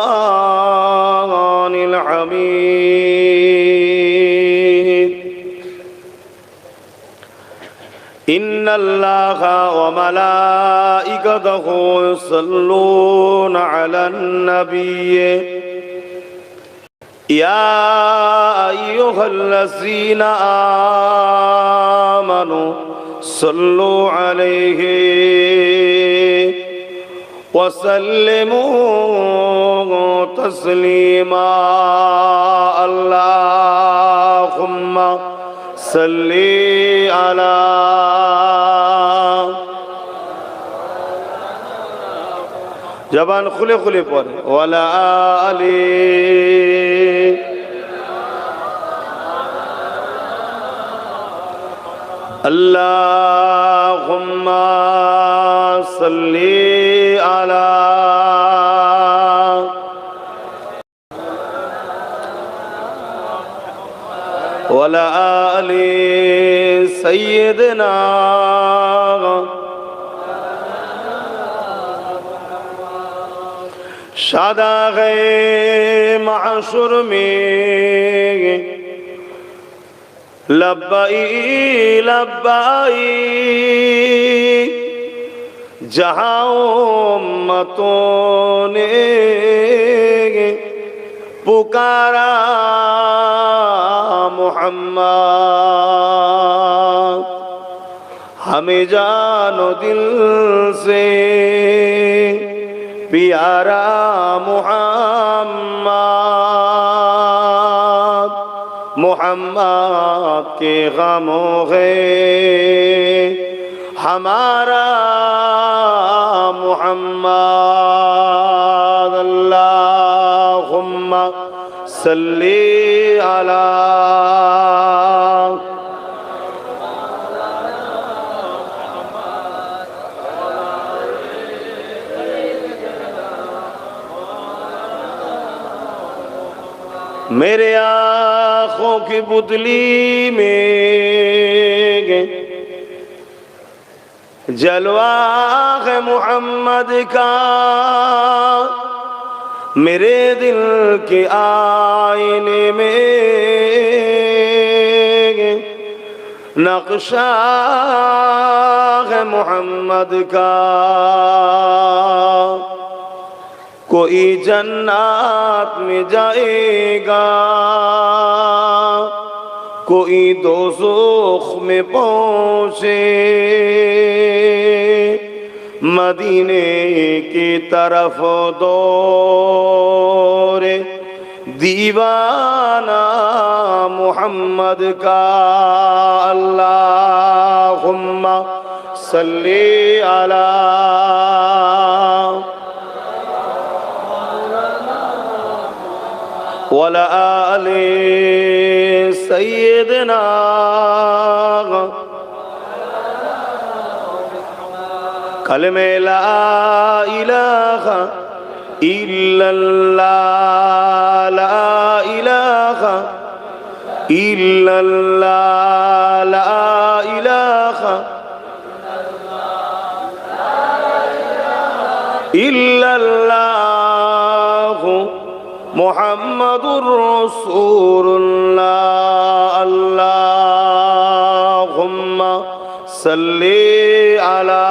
الفرقان الحميد إن الله وملائكته يصلون على النبي يا أيها الذين آمنوا صلوا عليه وسلموا تسليما اللهم صل على জবান খুলে খুলে পড়ে ওয়ালা আলি আল্লাহুম্মা সাল্লি আলা ওয়ালা আলি সাইয়্যিদিনা शादाग़े महशर में लब्बाई लब्बाई जहाँ उम्मतों ने पुकारा मुहम्मद हमें जानो दिल से प्यारा मुहम्मद मुहम्मद के गमों है हमारा मुहम्मद अल्लाहुम्मा सल्ली अला मेरे आँखों की पुतली में जलवा है मोहम्मद का मेरे दिल के आईने में नक्शा है मोहम्मद का कोई जन्नत में जाएगा कोई दोज़ख में पहुँचे मदीने की तरफ दौरे दीवाना मोहम्मद का अल्लाहुम्मा सल्ली अला वला आले सय्यदना कलमे ला इलाहा इल्लल्लाह ला इलाहा इल्लल्लाह ला इलाहा इल्लल्लाह मुहम्मदुर रसूलुल्लाह अल्लाहुम्मा सल्ली अला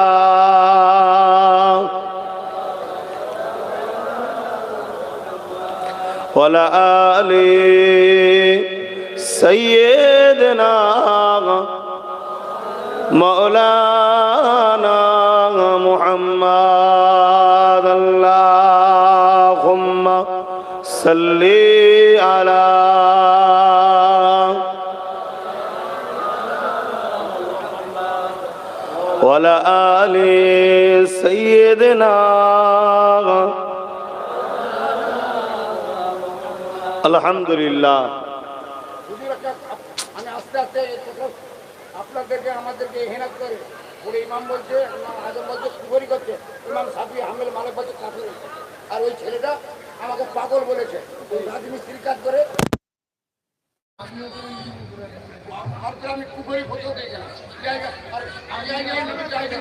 वला आले सय्यदना मौलाना मुहम्मद अल्लाहुम्मा सल्ली अला वला आले सय्यदना अल्हम्दुलिल्लाह। আমি আস্তে আস্তে আপনাদেরকে আমাদেরকে হেনাত করে পুরো ইমাম বলছে আজম বলছে কুফরি করছে ইমাম সাফি হামেল মালিক বলছে কাফির আর ওই ছেলেটা আমাকে পাগল বলেছে ওই রাজমিস্ত্রির কাজ করে আমি কুফরি ফটো দেখলাম জায়গা আর জায়গা জায়গা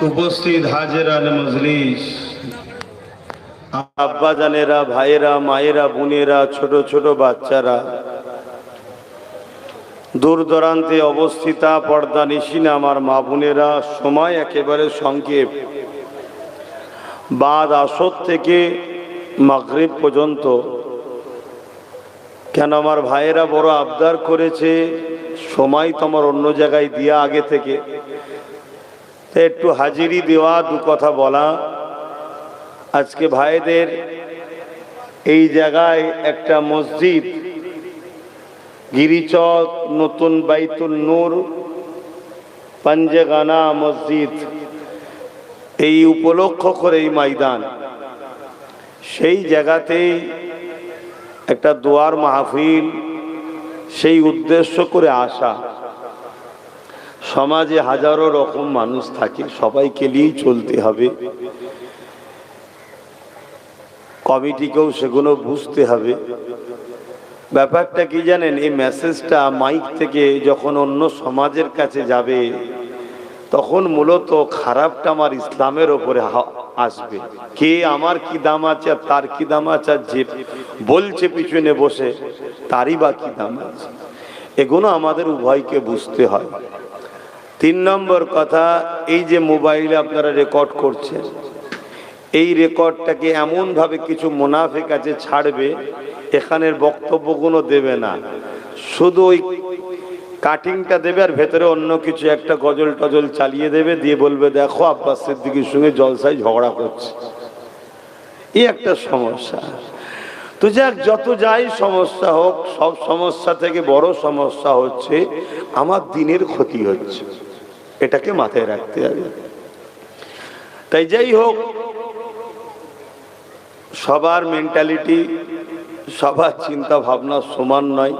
উপস্থিত হাজিরান মজলিস, আব্বা জানেরা, ভাইয়েরা, মায়েরা, বোনেরা, ছোট ছোট বাচ্চারা, দূর দূরান্তে অবস্থিতা পর্দা নিশিনা আমার মা বোনেরা, সময় একেবারে সংক্ষেপ। বাদ আসর থেকে মাগরিব পর্যন্ত কেন আমার ভাইয়েরা বড় আবদার করেছে, সময় তোমার অন্য জায়গায় দিয়া আগে থেকে, একটু হাজিরি দেওয়া, দু কথা বলা। আজকে ভাইদের এই জায়গায় একটা মসজিদ, গিরিচক নতুন বাইতুল নূর পাঞ্জেগানা মসজিদ, এই উপলক্ষ করে এই ময়দান, সেই জায়গাতেই একটা দোয়ার মাহফিল, সেই উদ্দেশ্য করে আসা। সমাজে হাজারো রকম মানুষ থাকে, সবাইকে নিয়েই চলতে হবে, কমিটিকেও সেগুলো বুঝতে হবে। ব্যাপারটা কি জানেন, এই মেসেজটা মাইক থেকে যখন অন্য সমাজের কাছে যাবে, তখন মূলত খারাপটা আমার ইসলামের ওপরে আসবে। কে আমার কি দাম আছে আর তার কি দাম আছে, আর যে বলছে পিছনে বসে তারই বা কি দাম আছে, এগুলো আমাদের উভয়কে বুঝতে হয়। 3 নম্বর কথা, এই যে মোবাইলে আপনারা রেকর্ড করছেন, এই রেকর্ডটাকে এমনভাবে কিছু মুনাফিক আছে ছাড়বে, এখানের বক্তব্যগুলো দেবে না, শুধু ওই কাটিংটা দেবে আর ভেতরে অন্য কিছু একটা গজল টজল চালিয়ে দেবে, দিয়ে বলবে দেখো আব্বাস সিদ্দিকীর সঙ্গে জলসায় ঝগড়া করছে। এই একটা সমস্যা। তো যাক, যত যাই সমস্যা হোক, সব সমস্যা থেকে বড় সমস্যা হচ্ছে আমার দিনের ক্ষতি হচ্ছে, এটাকে মাথায় রাখতে হবে। তাই যাই হোক, সবার মেন্টালিটি, সবার চিন্তা ভাবনা সমান নয়।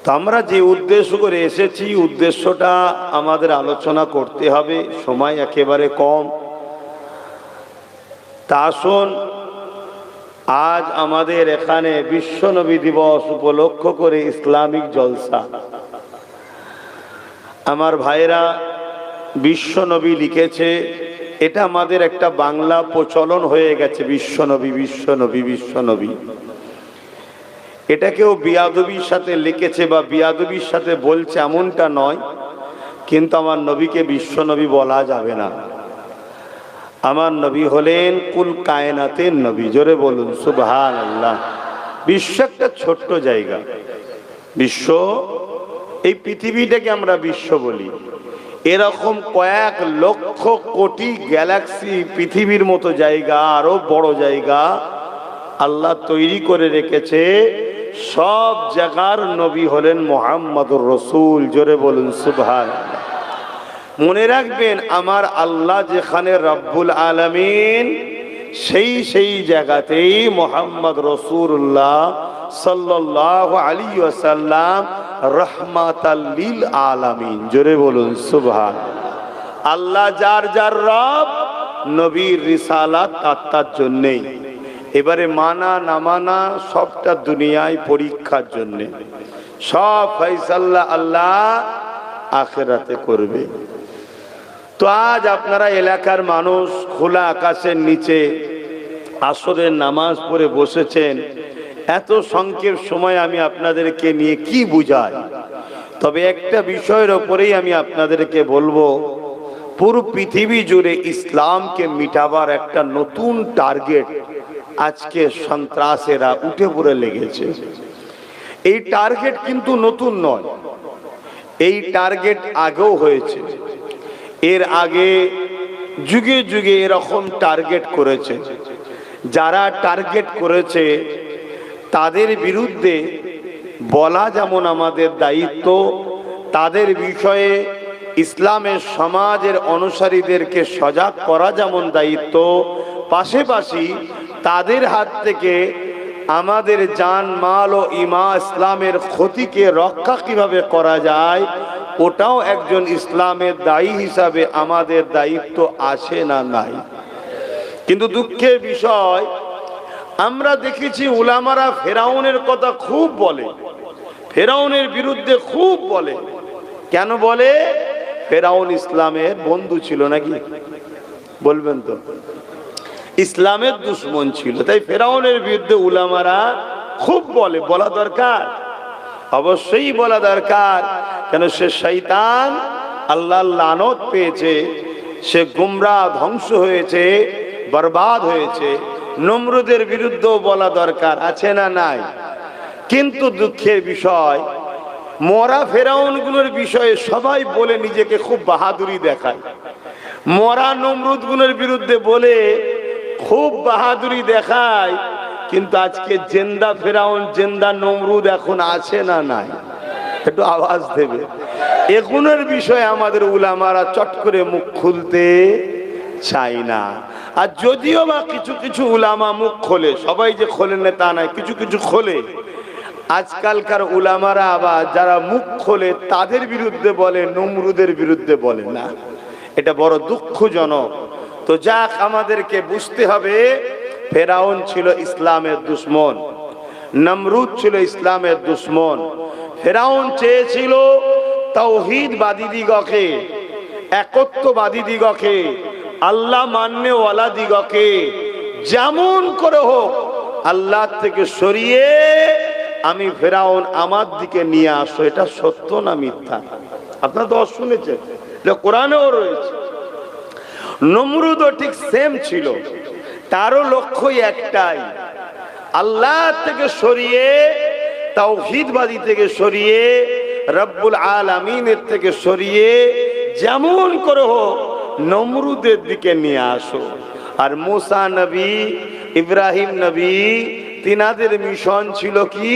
তো আমরা যে উদ্দেশ্য করে এসেছি, উদ্দেশ্যটা আমাদের আলোচনা করতে হবে, সময় একেবারে কম। তা আসুন, আজ আমাদের এখানে বিশ্ব নবী দিবস উপলক্ষ করে ইসলামিক জলসা। আমার ভাইরা বিশ্ব নবী লিখেছে, এটা আমাদের একটা বাংলা প্রচলন হয়ে গেছে, বিশ্ব নবী, বিশ্ব নবী, বিশ্ব নবী। এটা কেউ বিয়াদবির সাথে লিখেছে বা বিয়াদবির সাথে বলছে এমনটা নয়, কিন্তু আমার নবীকে বিশ্ব নবী বলা যাবে না। আমার নবী হলেন কুল কায়নাতের নবী। জোরে বলুন সুবহানাল্লাহ। বিশ্ব একটা ছোট্ট জায়গা, বিশ্ব, এই পৃথিবীটাকে আমরা বিশ্ব বলি। এরকম কয়েক লক্ষ কোটি গ্যালাক্সি, পৃথিবীর মতো জায়গা, আরো বড় জায়গা আল্লাহ তৈরি করে রেখেছে। সব জায়গার নবী হলেন মুহাম্মদুর রাসূল। জোরে বলুন সুবহানাল্লাহ। মনে রাখবেন, আমার আল্লাহ যেখানে রব্বুল আলামিন, সেই জায়গাতেই মুহাম্মদ রাসূলুল্লাহ সাল্লাল্লাহু আলাইহি ওয়াসাল্লাম রাহমাতাল লিল আলামিন। জোরে বলুন সুবহানাল্লাহ। আল্লাহ যার যার রব, নবীর রিসালাত তার জন্যই। এবারে মানা না মানা সবটা দুনিয়ায় পরীক্ষার জন্য, সব ফয়সালা আল্লাহ আখিরাতে করবে। তো আজ আপনারা এলাকার মানুষ খোলা আকাশের নিচে আসরের নামাজ পড়ে বসেছেন। এত সংক্ষেপ সময় আমি আপনাদেরকে নিয়ে কি বুঝাই, তবে একটা বিষয়ের ওপরেই আমি আপনাদেরকে বলবো, পুরো পৃথিবী জুড়ে ইসলামকে মিটাবার একটা নতুন টার্গেট আজকে সন্ত্রাসেরা উঠে পড়ে লেগেছে। এই টার্গেট কিন্তু নতুন নয়, এই টার্গেট আগেও হয়েছে। এর আগে যুগে যুগে এরকম টার্গেট করেছে। যারা টার্গেট করেছে তাদের বিরুদ্ধে বলা যেমন আমাদের দায়িত্ব, তাদের বিষয়ে ইসলামের সমাজের অনুসারীদেরকে সজাগ করা যেমন দায়িত্ব, পাশাপাশি তাদের হাত থেকে আমাদের জান মাল ও ইসলামের ক্ষতিকে রক্ষা কিভাবে করা যায়, ওটাও একজন ইসলামের দায়ী হিসাবে আমাদের দায়িত্ব আছে না নাই? কিন্তু দুঃখের বিষয় আমরা দেখেছি উলামারা ফেরাউনের কথা খুব বলে, ফেরাউনের বিরুদ্ধে খুব বলে। কেন বলে? ফেরাউন ইসলামের বন্ধু ছিল নাকি? বলবেন তো, ইসলামের দুশ্মন ছিল, তাই ফেরাউনের বিরুদ্ধে উলামারা খুব বলে। বলা দরকার, অবশ্যই বলা দরকার। কেন? সে শয়তান, আল্লাহর লানত পেয়েছে, সে গুমরাহ, ধ্বংস হয়েছে, বরবাদ হয়েছে। নমরুদের বিরুদ্ধেও বলা দরকার, আছে না নাই? কিন্তু দুঃখের বিষয়, মরা ফেরাউনগুলোর বিষয়ে সবাই বলে নিজেকে খুব বাহাদুরি দেখায়। মরা নমরুদগুলোর বিরুদ্ধে বলে খুব বাহাদুরি দেখায়। কিন্তু আজকে জেন্দা ফেরাউন, জেন্দা নমরুদ এখন আছে না নাই? একটু আওয়াজ দেবে। এগুলোর বিষয়ে আমাদের উলামারা চট করে মুখ খুলতে চাই না। আর যদিও বা কিছু কিছু উলামা মুখ খোলে, সবাই যে খোলে না তা নয়, কিছু কিছু খোলে। আজকালকার উলামারা আবার যারা মুখ খোলে তাদের বিরুদ্ধে বলে, নমরুদের বিরুদ্ধে বলে না। এটা বড় দুঃখজনক। তো যাক, আমাদেরকে বুঝতে হবে ফেরাউন ছিল ইসলামের দুশ্মন, নমরুদ ছিল ইসলামের দুশ্মন। ফেরাউন চেয়েছিল তাওহীদবাদী দিগকে, একত্ববাদী দিগকে, আল্লাহ মান্যওয়ালা দিগকে যেমন করে হোক আল্লাহ থেকে সরিয়ে আমি ফেরাউন আমার দিকে নিয়ে আসো। এটা সত্য না মিথ্যা? আপনারা তো শুনেছেন, কোরআনেও রয়েছে। নমরুদও ঠিক সেম ছিল, তারও লক্ষ্যই একটাই, আল্লাহ থেকে সরিয়ে, তাওহীদবাদী থেকে সরিয়ে, রব্বুল আলামিনের থেকে সরিয়ে যেমন করে হোক নমরুদের দিকে নিয়ে আসো। আর মুসা নবী, ইব্রাহিম নবী, তিনাদের মিশন ছিল কি?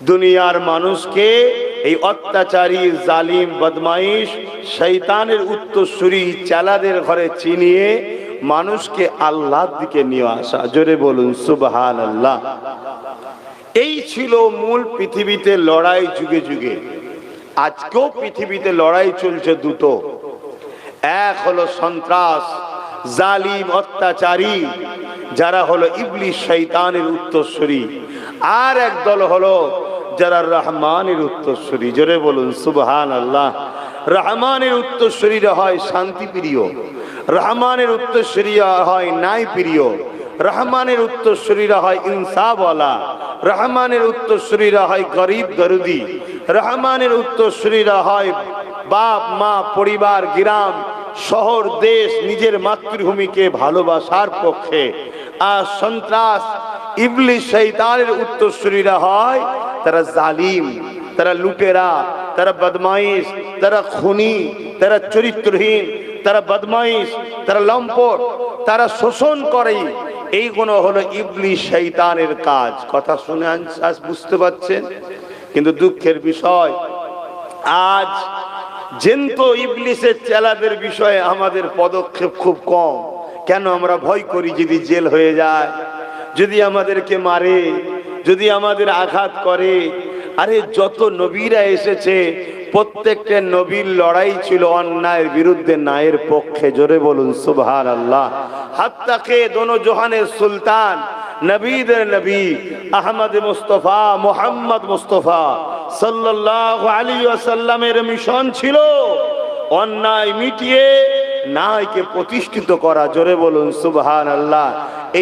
দুনিয়ার মানুষকে এই অত্যাচারী, জালিম, বদমাইশ, শয়তানের উত্তরসূরি চালাদের ঘরে চিনিয়ে মানুষকে আল্লাহর দিকে নিয়ে আসা। জোরে বলুন সুবহানাল্লাহ। এই ছিল মূল পৃথিবীতে লড়াই যুগে যুগে। আজকেও পৃথিবীতে লড়াই চলছে দুটো। এক হলো সন্ত্রাস, জালিম, অত্যাচারী, যারা হলো ইবলিস, শয়তানের উত্তরসূরি। আর এক দল হলো যারা রহমানের উত্তরসূরি। জোরে বলুন সুবহানাল্লাহ। রহমানের উত্তরসূরিরা হয় শান্তিপ্রিয়, রহমানের উত্তরসূরিরা হয় ন্যায়প্রিয়, রহমানের উত্তরসূরিরা হয় ইনসাফওয়ালা, রহমানের উত্তরসূরিরা হয় গরিব দরদি, রহমানের উত্তরসূরিরা হয় বাপ মা, পরিবার, গ্রাম, শহর, দেশ, নিজের মাতৃভূমিকে ভালোবাসার পক্ষে। আর সন্ত্রাস, ইবলিস, শয়তানের উত্তরসূরিরা হয় তারা জালিম, তারা লুটেরা, তারা বদমাইশ, তারা খুনি, তারা চরিত্রহীন, তারা বদমাইশ, তারা লম্পট, তারা শোষণ করে। এইগুলো হলো ইবলিস, শয়তানের কাজ। কথা শুনে আজ বুঝতে পারছেন? কিন্তু দুঃখের বিষয়, আজ জেন্ত ইবলিসের চেলাদের বিষয়ে আমাদের পদক্ষেপ খুব কম। কেন? আমরা ভয় করি যদি জেল হয়ে যায়, যদি আমাদেরকে মারে, যদি আমাদের আঘাত করে। আরে যত নবীরা এসেছে প্রত্যেকটা নবীর লড়াই ছিল অন্যায়ের বিরুদ্ধে, ন্যায়ের পক্ষে। জোরে বলুন সুবহানাল্লাহ। হাত্তাকে দোনো জাহানের সুলতান, নবীদের নবী আহমদ মুস্তফা, মুহাম্মদ মুস্তফা সাল্লাল্লাহু আলাইহি ওয়াসাল্লামের মিশন ছিল অন্যায় মিটিয়ে ন্যায়কে প্রতিষ্ঠিত করা। জোরে বলুন সুবহানাল্লাহ।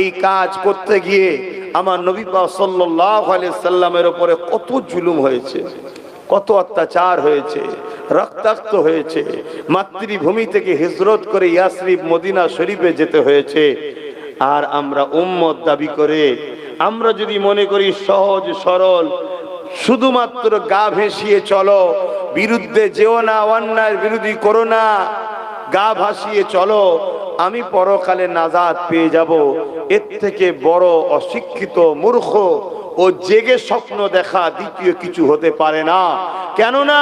এই কাজ করতে গিয়ে আমার নবী পাক সাল্লাল্লাহু আলাইহি সাল্লামের উপরে কত জুলুম হয়েছে, কত অত্যাচার হয়েছে, রক্তাক্ত হয়েছে। মাতৃভূমি থেকে হিজরত করে ইয়াসরিব, মদিনা শরীফে যেতে হয়েছে। আর আমরা উম্মত দাবি করে আমরা যদি মনে করি সহজ সরল, শুধুমাত্র গা ভেসিয়ে চলো, বিরুদ্ধে যেও না, অন্যায়ের বিরোধী করো না, গা ভাসিয়ে চলো, আমি পরকালে নাজাত পেয়ে যাব, এর থেকে বড় অশিক্ষিত, মূর্খ ও জেগে স্বপ্ন দেখা দ্বিতীয় কিছু হতে পারে না। কেননা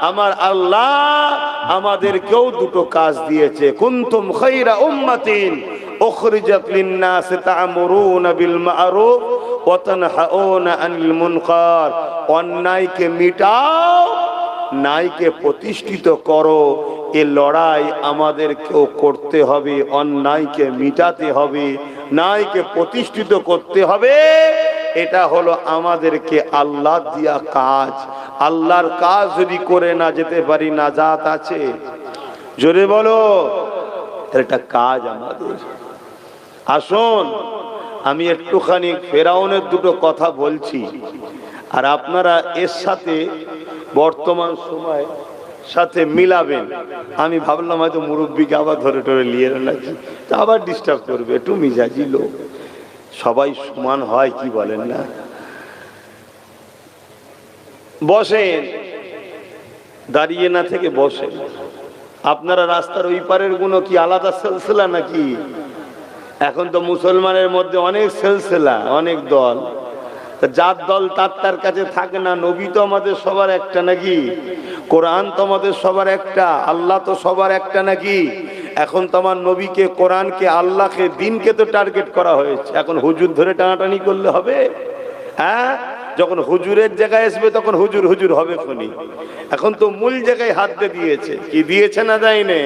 আমার আল্লাহ আমাদেরকেও দুটো কাজ দিয়েছে। কুনতুম খায়রা উম্মাতিন উখরিজাত লিন-নাস তা'মুরুনা বিল মা'রুফ ওয়া তানহাউনা আনিল মুনকার। অন্যায়কে মিটাও, ন্যায়কে প্রতিষ্ঠিত করো, এ লড়াই আমাদেরকেও করতে হবে, অন্যায়কে মিটাতে হবে, ন্যায়কে প্রতিষ্ঠিত করতে হবে। এটা হলো আমাদেরকে আল্লাহ দিয়া কাজ। আল্লাহর কাজ যদি করে না যেতে পারি, নাজাত আছে? জোরে বলো। এটা কাজ আমাদের। আসুন, আমি একটুখানি ফেরাউনের দুটো কথা বলছি, আর আপনারা এর সাথে বর্তমান সময় সাথে মিলাবেন। আমি ভাবলাম হয়তো মুরব্বীকে আবার ধরে টরে নিয়ে নাকি, তা আবার ডিস্টার্ব করবে, একটু মিজাজি লোক, সবাই সমান হয় কি বলেন না? বসেন, দাঁড়িয়ে না থেকে বসেন। আপনারা রাস্তার ওই পারের গুলো কি আলাদা সিলসিলা নাকি? এখন তো মুসলমানের মধ্যে অনেক সিলসিলা, অনেক দল। যার দল তার কাছে থাকে না। নবী তো আমাদের সবার একটা নাকি? কোরআন তো আমাদের সবার একটা, আল্লাহ তো সবার একটা নাকি? এখন তো আমার নবীকে, কোরআনকে, আল্লাহকে, দিনকে তো টার্গেট করা হয়েছে। এখন হুজুর ধরে টানাটানি করলে হবে? হ্যাঁ, যখন হুজুরের জায়গায় আসবে তখন হুজুর হুজুর হবে খনি। এখন তো মূল জায়গায় হাত দিয়েছে, কি দিয়েছে না দেয়নি?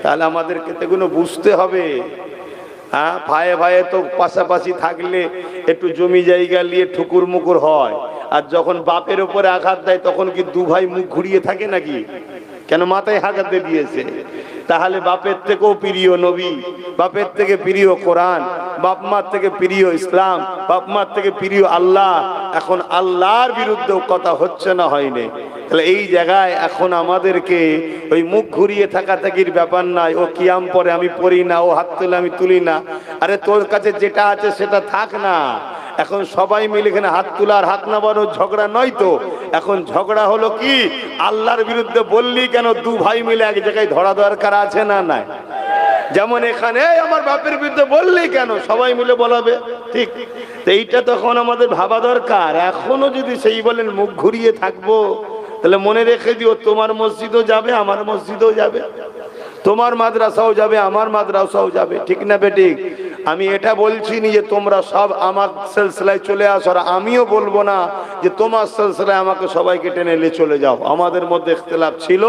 তাহলে আমাদেরকে তো এগুলো বুঝতে হবে। হ্যাঁ, ভাইয়ে ভাইয়ে তো পাশাপাশি থাকলে একটু জমি জায়গা নিয়ে ঠুকুর মুকুর হয়, আর যখন বাপের উপরে আঘাত দেয় তখন কি দু ভাই মুখ ঘুরিয়ে থাকে নাকি? কেন? মাথায় আঘাত দিয়েছে। তাহলে বাপের থেকেও প্রিয় নবী, বাপের থেকে প্রিয় কোরআন, বাপ মার থেকে প্রিয় ইসলাম, বাপ মার থেকে প্রিয় আল্লাহ। এখন আল্লাহর বিরুদ্ধে কথা হচ্ছে না, হয়নি? তাহলে এই জায়গায় এখন আমাদেরকে ওই মুখ ঘুরিয়ে থাকা থাকির ব্যাপার নাই। ও কিয়াম পরে আমি পড়ি না, ও হাত তুলে আমি তুলি না। আরে তোর কাছে যেটা আছে সেটা থাক না। এখন সবাই মিলে এখানে হাত তোলা আর হাত নামানো ঝগড়া নয় তো। এখন ঝগড়া হলো কি, আল্লাহর বিরুদ্ধে বললি কেন দু ভাই মিলে এক জায়গায় ধরা দরকার আছে না নাই? যেমন এখানে আমার বাপের বিরুদ্ধে বললি কেন, সবাই মিলে বলাবে, ঠিক? এইটা তখন আমাদের ভাবা দরকার। এখনো যদি সেই বলেন মুখ ঘুরিয়ে থাকবো, তাহলে মনে রেখে দিও, তোমার মসজিদও যাবে, আমার মসজিদও যাবে, তোমার মাদ্রাসাও যাবে, আমার মাদ্রাসাও যাবে, ঠিক না বেঠিক? আমি এটা বলছি না যে তোমরা সব আমার সিলসিলায় চলে আসো, আর আমিও বলবো না যে তোমার সিলসিলায় আমাকে সবাইকে টেনে নিয়ে চলে যাও। আমাদের মধ্যে ইখতিলাফ ছিল,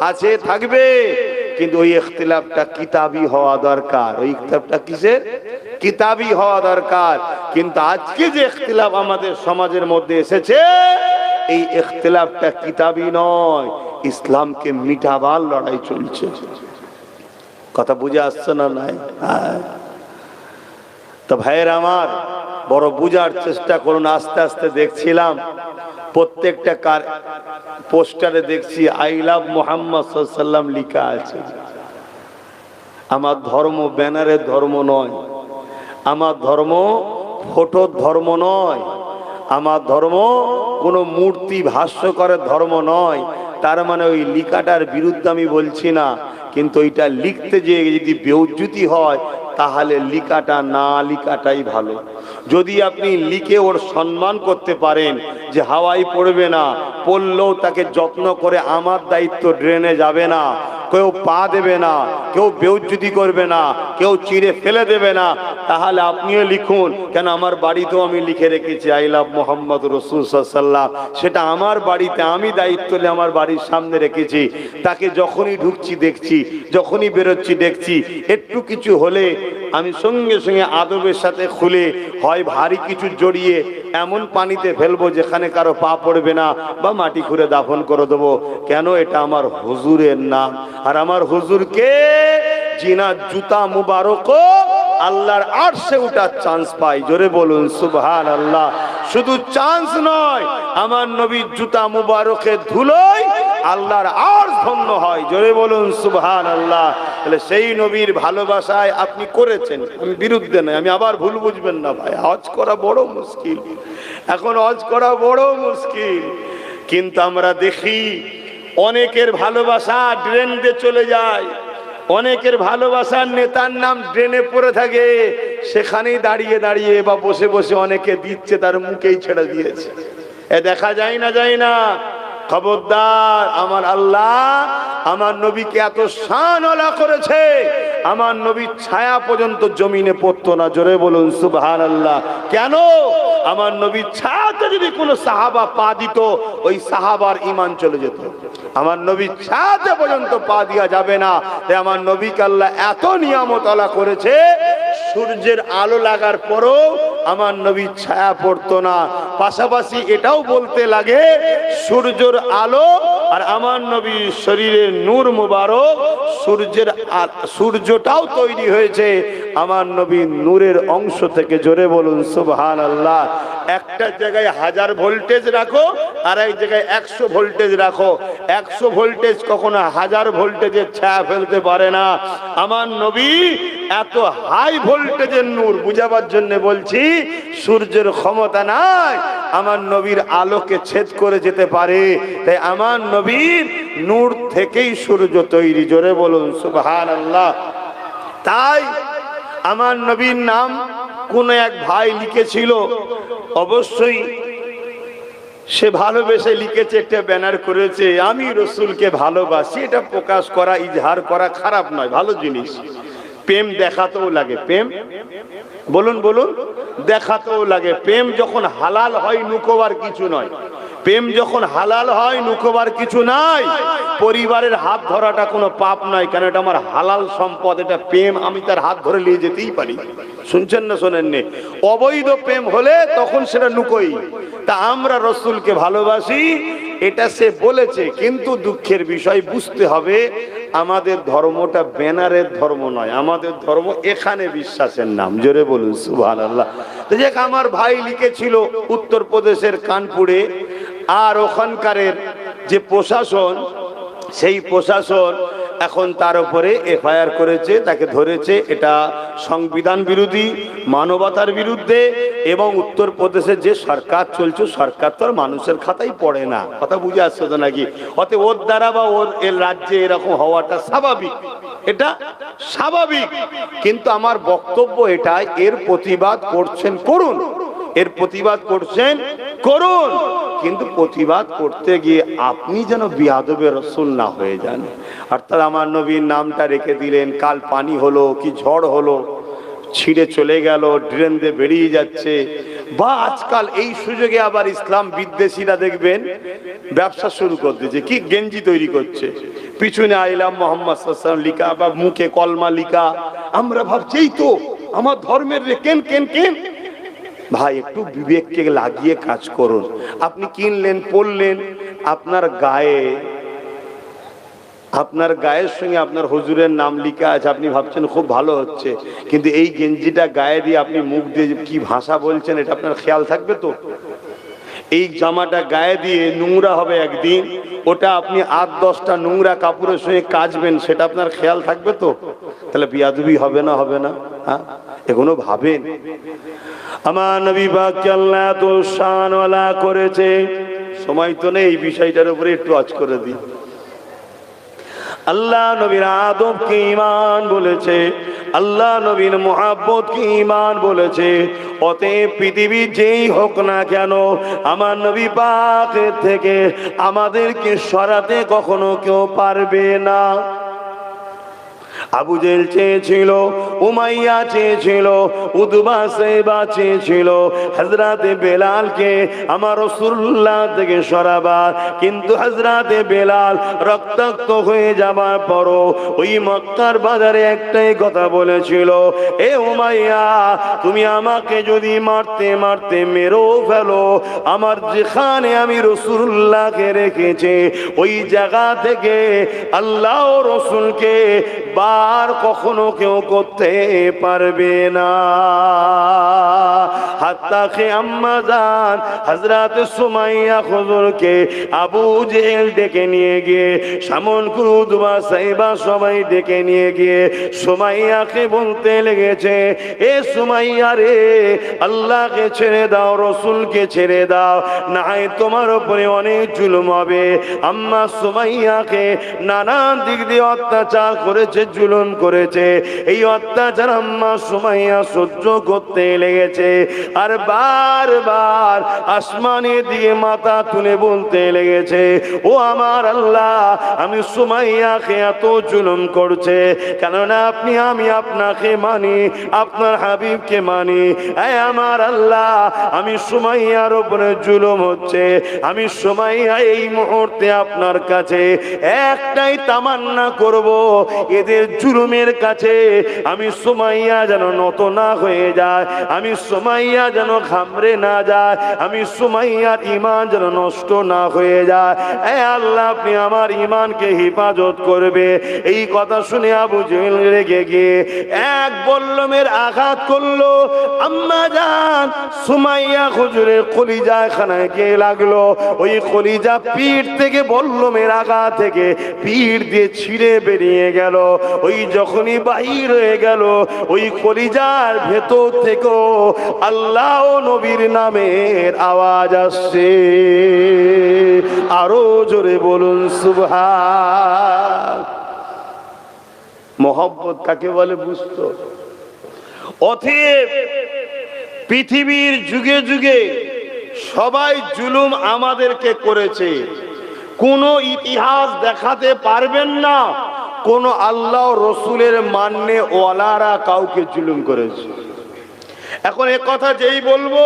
আছে, থাকবে, কিন্তু ওই ইখতিলাফটা কিতাবি হওয়া দরকার। ওই ইখতিলাফটা কিসের? কিতাবি হওয়া দরকার। কিন্তু আজকে যে ইখতিলাফ আমাদের সমাজের মধ্যে এসেছে, এই ইখতিলাফটা কিতাবি নয়, ইসলামকে মিটাবার লড়াই চলছে। কথা বুঝে আসছে না? নাই? তো ভাইয়ের আমার, বড় বুঝার চেষ্টা করুন। আস্তে আস্তে দেখছিলাম প্রত্যেকটা পোস্টারে দেখছি আই লাভ মুহাম্মদ সাল্লাল্লাহু আলাইহি ওয়াসাল্লাম লেখা আছে। আমার ধর্ম ব্যানারের ধর্ম নয়, আমার ধর্ম ফটোর ধর্ম নয়, আমার ধর্ম কোনো মূর্তি ভাষ্যকরের ধর্ম নয়। তার মানে ওই লিখাটার বিরুদ্ধে আমি বলছি না, কিন্তু ওইটা লিখতে যে যদি বেউজ্জতি হয় তাহলে লিখাটা না লিখাটাই ভালো। যদি আপনি লিখে ওর সম্মান করতে পারেন, যে হাওয়াই পড়বে না, পড়লেও তাকে যত্ন করে, আমার দায়িত্ব ড্রেনে যাবে না, কেউ পা দেবে না, কেউ বেউজ্জতি করবে না, কেউ চিড়ে ফেলে দেবে না, তাহলে আপনিও লিখুন। কেন? আমার বাড়িতেও আমি লিখে রেখেছি আই লাভ মোহাম্মদ রাসূল সাল্লাল্লাহু আলাইহি ওয়াসাল্লাম। সেটা আমার বাড়িতে আমি দায়িত্ব নিয়ে আমার বাড়ির সামনে রেখেছি। তাকে যখনই ঢুকছি দেখছি, যখনই বেরোচ্ছি দেখছি, একটু কিছু হলে আমি সঙ্গে সঙ্গে আদবের সাথে খুলে হয় ভারী কিছু জড়িয়ে এমন পানিতে ফেলবো যেখানে কারো পা পড়বে না, বা মাটি খুঁড়ে দাফন করে দেবো। কেন? এটা আমার হুজুরের নাম, আর আমার হুজুরকে জিনার জুতা মুবারক আল্লাহর আরশে উঠার চান্স পাই। জোরে বলুন সুবহানাল্লাহ। শুধু চান্স নয়, আমার নবীর জুতা মুবারকের ধুলোয় আল্লাহর আরশ ধন্য হয়। জোরে বলুন সুবহানাল্লাহ। তাহলে সেই নবীর ভালোবাসায় আপনি করেছেন, আমি বিরুদ্ধে নয়। আমি আবার ভুল বুঝবেন না ভাই, হজ করা বড় মুশকিল, এখন হজ করা বড় মুশকিল। কিন্তু আমরা দেখি অনেকের ভালোবাসা ড্রেন দিয়ে চলে যায়, অনেকের ভালোবাসার নেতার নাম ড্রেনে পড়ে থাকে, সেখানেই দাঁড়িয়ে দাঁড়িয়ে বা বসে বসে অনেকে দিচ্ছে, তার মুখেই ছেড়ে দিয়েছে। এ দেখা যায় না? যায় না? খবরদার, আমার আল্লাহ আমার নবীকে এত শানওয়ালা করেছে, আমার নবীর ছায়া পর্যন্ত জমিনে পড়তো না। জোরে বলুন সুবহানাল্লাহ। কেন? আমার নবীর ছায়াতে যদি কোনো সাহাবা পা দিত, ওই সাহাবার ঈমান চলে যেত। আমার নবীর ছায়াতে পর্যন্ত পা দিয়া যাবে না। তাই আমার নবীকে আল্লাহ এত নিয়ামত আল্লাহ করেছে, সূর্যের আলো লাগার পরও আমার নবীর ছায়া পড়তো না। পাশাপাশি এটাও বলতে লাগে, সূর্যের আলো আর আমার নবীর শরীরের নূর মুবারক, সূর্যটাও তৈরি হয়েছে আমার নবীর নূরের অংশ থেকে। জোরে বলুন সুবহানাল্লাহ। একটা জায়গায় 1000 ভোল্টেজ রাখো, আর এক জায়গায় 100 ভোল্টেজ রাখো। 100 ভোল্টেজ কখনো 1000 ভোল্টেজের ছায়া ফেলতে পারে না। আমার নবী এত হাই ভোল্টেজের নূর, বুঝাবার জন্য বলছি, সূর্যের ক্ষমতা নাই আমার নবীর আলোকে ছেদ করে যেতে পারে। তাই আমার নবীর নূর থেকেই সূর্য তৈরি। জোরে বলুন সুবহানাল্লাহ। তাই আমার নবীর নাম কোন এক ভাই লিখেছিল, অবশ্যই সে ভালোবেসে লিখেছে, একটা ব্যানার করেছে, আমি রসুলকে ভালোবাসি। এটা প্রকাশ করা, ইজহার করা খারাপ নয়, ভালো জিনিস। প্রেম দেখাতেও লাগে, প্রেম বলুন বলুন, দেখাতেও লাগে। প্রেম যখন হালাল হয়, নুকোবার কিছু নয়। প্রেম যখন হালাল হয়, নুকোবার কিছু নাই। পরিবারের হাত ধরাটা কোনো পাপ নয়, কারণ এটা আমার হালাল সম্পদ, এটা প্রেম, আমি তার হাত ধরে নিয়ে যেতেই পারি। শুনছেন না শোনেননি? অবৈধ প্রেম হলে তখন সেটা নুকোই। তা আমরা রসুলকে ভালোবাসি, এটা সে বলেছে, কিন্তু দুঃখের বিষয় বুঝতে হবে, আমাদের ধর্মটা ব্যানারের ধর্ম নয়, আমাদের ধর্ম এখানে বিশ্বাসের নাম। জোরে বলুন সুবহানাল্লাহ। তো যে আমার ভাই লিখেছিল উত্তরপ্রদেশের কানপুরে, আর ওখানকারের যে প্রশাসন, সেই প্রশাসন এখন তার উপরে এফআইআর করেছে, তাকে ধরেছে। এটা সংবিধান বিরোধী, মানবতার বিরুদ্ধে। এবং উত্তরপ্রদেশের যে সরকার চলছে, সরকার তো আর মানুষের খাতায় পড়ে না, কথা বুঝে আসছে তো নাকি? অতএব ওর দ্বারা বা ওর এর রাজ্যে এরকম হওয়াটা স্বাভাবিক, এটা স্বাভাবিক। কিন্তু আমার বক্তব্য এটাই, এর প্রতিবাদ করছেন করুন, এর প্রতিবাদ করছেন করুন, কিন্তু প্রতিবাদ করতে গিয়ে আপনি যেন বিয়াদবে রসুল না হয়ে যান। অর্থাৎ আমার নবীর নামটা রেখে দিলেন, কাল পানি হলো কি ঝড় হলো, ছিঁড়ে চলে গেল, ড্রেন দিয়ে বেরিয়ে যাচ্ছে। বা আজকাল এই সুযোগে আবার ইসলাম বিদ্বেষীরা দেখবেন ব্যবসা শুরু করে দিয়েছে, কি গেঞ্জি তৈরি করছে, পিছনে আইলাম মোহাম্মদ সাল্লাল্লাহু আলাইহি ওয়াসাল্লাম লিখা, বা মুখে কলমা লিখা। আমরা ভাবছি এই তো আমার ধর্মের রে, কেন কেন কেন। ভাই একটু বিবেককে লাগিয়ে কাজ করুন। আপনি কিনলেন, পড়লেন, আপনার গায়ের সঙ্গে আপনার হুজুরের নাম লিখা আছে, আপনি ভাবছেন খুব ভালো হচ্ছে, কিন্তু এই গেঞ্জিটা গায়ে দিয়ে আপনি মুখ দিয়ে কি ভাষা বলছেন, এটা আপনার খেয়াল থাকবে তো? এই জামাটা গায়ে দিয়ে নোংরা হবে একদিন, ওটা আপনি 8-10টা নোংরা কাপড়ের সঙ্গে কাচবেন, সেটা আপনার খেয়াল থাকবে তো? তাহলে বিয়াদবি হবে না, হবে না? হ্যাঁ, এগুলো ভাবেন। আমার নবী পাককে আল্লাহ এত শানওয়ালা করেছে, সময় তো নেই, এই বিষয়টার উপরে একটু আজ করে দিই। আল্লাহ নবীর আদবকে ঈমান বলেছে, আল্লাহ নবীর মুহাব্বতকে ঈমান বলেছে। অতএব পৃথিবী যেই হোক না কেন, আমার নবী পাকের থেকে আমাদেরকে সরাতে কখনো কেউ পারবে না। আবু জেহেল চেয়েছিল, উমাইয়া চেয়েছিল, উতবা সাইবা চেয়েছিল হযরতে বেলালকে আমার রাসূলুল্লাহ থেকে সরাবার, কিন্তু হযরতে বেলাল রক্তাক্ত হয়ে যাবার পরও ওই মক্কার বাজারে একটাই কথা বলেছিল, এ উমাইয়া, তুমি আমাকে যদি মারতে মারতে মেরেও ফেলো, আমার যেখানে আমি রাসূলুল্লাহকে রেখেছি ওই জায়গা থেকে আল্লাহ ও রাসূলকে আর কখনো কেউ করতে পারবে না। হাত্তা কে আম্মা জান হযরত সুমাইয়া হুজুরকে আবু জেহেল ডেকে নিয়ে গিয়ে, সামন কুরুদবা সাইবা সবাই ডেকে নিয়ে গিয়ে সুমাইয়াকে বলতে লেগেছে, এ সুমাইয়া রে, আল্লাহকে ছেড়ে দাও, রাসূলকে ছেড়ে দাও, না হয় তোমার উপরে অনেক জুলুম হবে। আম্মা সুমাইয়াকে নানান দিক দিয়ে অত্যাচার করেছে, জুলুম করেছে। এই অত্যাচার আম্মা সুমাইয়া সহ্য করতে লেগেছে। আর বারবার আসমানের দিকে মাথা তুলে বলতে লেগেছে, ও আমার আল্লাহ, আমি সুমাইয়াকে এত জুলুম করছে কেননা আমি আপনাকে মানি, আপনার হাবিবকে মানি। এই আমার আল্লাহ, আমি সুমাইয়ার উপরে জুলুম হচ্ছে, আমি সুমাইয়া এই মুহূর্তে আপনার কাছে একটাই তামান্না করব, এদের জুলুমের কাছে আমি সুমাইয়া যেন নত না হয়ে যায়, আমি সুমাইয়া যেন ঘামড়ে না যায়, আমি সুমাইয়ার ঈমান যেন নষ্ট না হয়ে যায়। এ আল্লাহ, আপনি আমার ঈমানকে হেফাজত করবে। এই কথা শুনে আবু জেহেল রেগে গিয়ে এক বল্লমের আঘাত করলো। আম্মা জান সুমাইয়া হুজুরের কলিজায় খানায় গিয়ে লাগলো। ওই কলিজা পিঠ থেকে বল্লমের আঘাত থেকে পিঠ দিয়ে ছিঁড়ে বেরিয়ে গেল। ওই যখনই বাহির হয়ে গেল, ওই কলিজার ভেতর থেকেও আল্লাহ ও নবীর নামের আওয়াজ আসছে। আরো জোরে বলুন সুবহান। মোহব্বত কাকে বলে বুঝতো? অতএব পৃথিবীর যুগে যুগে সবাই জুলুম আমাদেরকে করেছে, কোন ইতিহাস দেখাতে পারবেন না কোন আল্লাহ রসুলের মান্যে ওয়ালারা কাউকে জুলুম করেছে। এখন এ কথা যেই বলবো,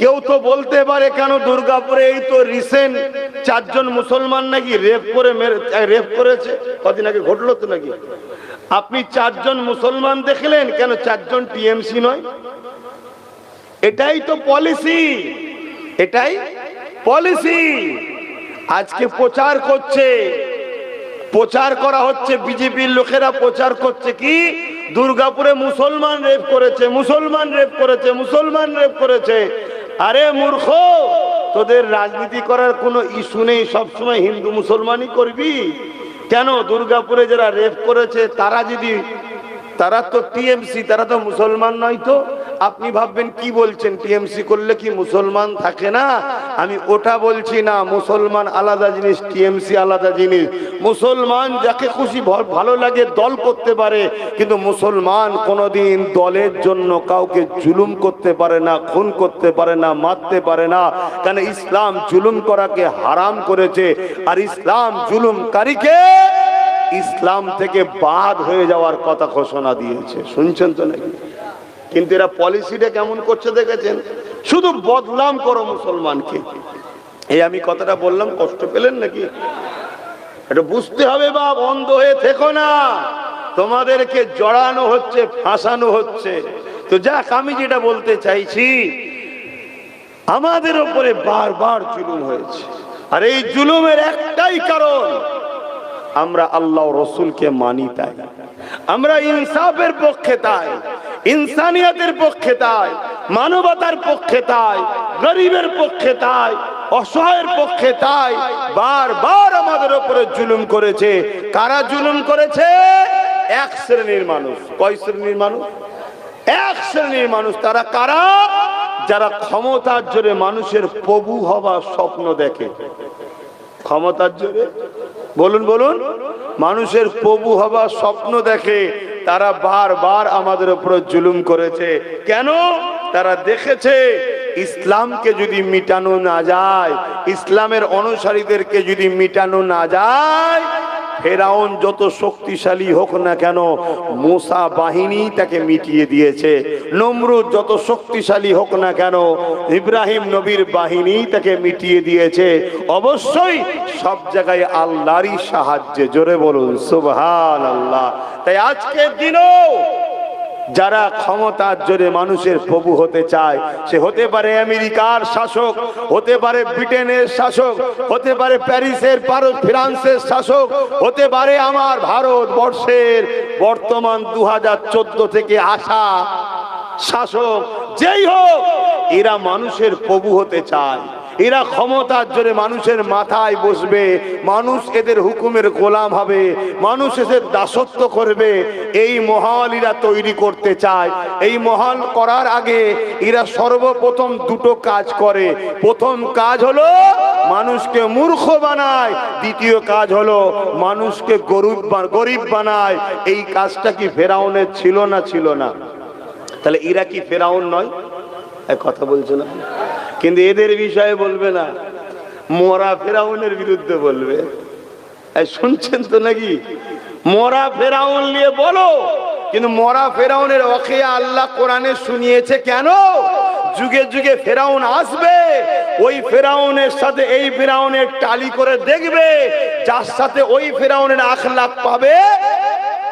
কেউ তো বলতে পারে কেন দুর্গাপুরে এই তো রিসেন্ট 4 জন মুসলমান নাকি রেপ করেছে, কদিন আগে ঘটলো তো নাকি? আপনি 4 জন মুসলমান দেখলেন, কেন 4 জন টিএমসি নয়? এটাই তো পলিসি, এটাই পলিসি। আজকে প্রচার করছে, প্রচার করা হচ্ছে, বিজেপির লোকেরা প্রচার করছে কি দুর্গাপুরে মুসলমান রেপ করেছে, মুসলমান রেপ করেছে, মুসলমান রেপ করেছে। আরে মূর্খ, তোদের রাজনীতি করার কোনো ইস্যু নেই, সবসময় হিন্দু মুসলমানই করবি কেন? দুর্গাপুরে যারা রেপ করেছে তারা তো টিএমসি, তারা তো মুসলমান নয়। তো আপনি ভাববেন কি বলছেন, টিএমসি করলে কি মুসলমান থাকে না? আমি ওটা বলছি না, মুসলমান আলাদা জিনিস, টিএমসি আলাদা জিনিস। মুসলমান যাকে খুশি ভালো লাগে দল করতে পারে, কিন্তু মুসলমান কোনোদিন দলের জন্য কাউকে জুলুম করতে পারে না, খুন করতে পারে না, মারতে পারে না। কারণ ইসলাম জুলুম করাকে হারাম করেছে, আর ইসলাম জুলুমকারীকে ইসলাম থেকে বাদ হয়ে যাওয়ার কথা ঘোষণা দিয়েছে। শুনছেন তো নাকি? কিন্তু এরা পলিসিটা কেমন করছে দেখেছেন? শুধু বদনাম করো মুসলমানকে। এই আমি কথাটা বললাম, কষ্ট পেলেন নাকি? এটা বুঝতে হবে বাপ, অন্ধ হয়ে থেকো না। তোমাদেরকে জড়ানো হচ্ছে, ফাঁসানো হচ্ছে। তো যাক, আমি যেটা বলতে চাইছি, আমাদের উপরে বারবার জুলুম হয়েছে, আর এই জুলুমের একটাই কারণ, আমরা আল্লাহ রসুলকে মানি তাই, আমরা ইনসাফের পক্ষে তাই, ইনসানিয়তের পক্ষে তাই, মানবতার পক্ষে তাই, গরিবের পক্ষে তাই, অসহায়ের পক্ষে তাই। বারবার আমাদের উপরে জুলুম করেছে। কারা জুলুম করেছে? এক শ্রেণীর মানুষ। কয় শ্রেণীর মানুষ? এক শ্রেণীর মানুষ। তারা কারা? যারা ক্ষমতার জোরে মানুষের প্রভু হবার স্বপ্ন দেখে। ক্ষমতার জোরে বলুন বলুন, মানুষের প্রভু হবার স্বপ্ন দেখে, তারা বারবার আমাদের উপর জুলুম করেছে। কেন? তারা দেখেছে ইসলামকে যদি মিটানো না যায়, ইসলামের অনুসারীদেরকে যদি মিটানো না যায়, ফেরাউন যত শক্তিশালী হোক না কেন, মুসা বাহিনী তাকে মিটিয়ে দিয়েছে। নমরুদ যত শক্তিশালী হোক না কেন, ইব্রাহিম নবীর বাহিনী তাকে মিটিয়ে দিয়েছে। অবশ্যই সব জায়গায় আল্লাহরই সাহায্যে। জোরে বলুন সুবহানাল্লাহ। তাই আজকের দিনও যারা ক্ষমতার জোরে মানুষের প্রভু হতে চায়, সে হতে পারে আমেরিকার শাসক, হতে পারে ব্রিটেনের শাসক, হতে পারে প্যারিসের ফ্রান্সের শাসক, হতে পারে আমার ভারতবর্ষের বর্তমান 2014 থেকে আসা শাসক, যেই হোক, এরা মানুষের প্রভু হতে চায়। এরা ক্ষমতার জোরে মানুষের মাথায় বসবে, মানুষ এদের হুকুমের গোলাম হবে, মানুষ এদের দাসত্ব করবে। এই মহল এরা তৈরি করতে চায়। এই মহল করার আগে এরা সর্বপ্রথম দুটো কাজ করে। প্রথম কাজ হলো মানুষকে মূর্খ বানায়, দ্বিতীয় কাজ হলো মানুষকে গরিব বানায়। এই কাজটা কি ফেরাউনের ছিল না? ছিল না? তাহলে এরা কি ফেরাউন নয়? কথা বলছো না, কিন্তু এদের বিষয়ে বলবে না, মরা ফেরাউনের বিরুদ্ধে বলবে। শুনছেন তো নাকি? মরা ফেরাউন নিয়ে বলো, কিন্তু মরা ফেরাউনের ওয়াকিয়া আল্লাহ কোরআনে শুনিয়েছে কেন? যুগে যুগে ফেরাউন আসবে, ওই ফেরাউনের সাথে এই ফেরাউনের টালি করে দেখবে, যার সাথে ওই ফেরাউনের আখলাক পাবে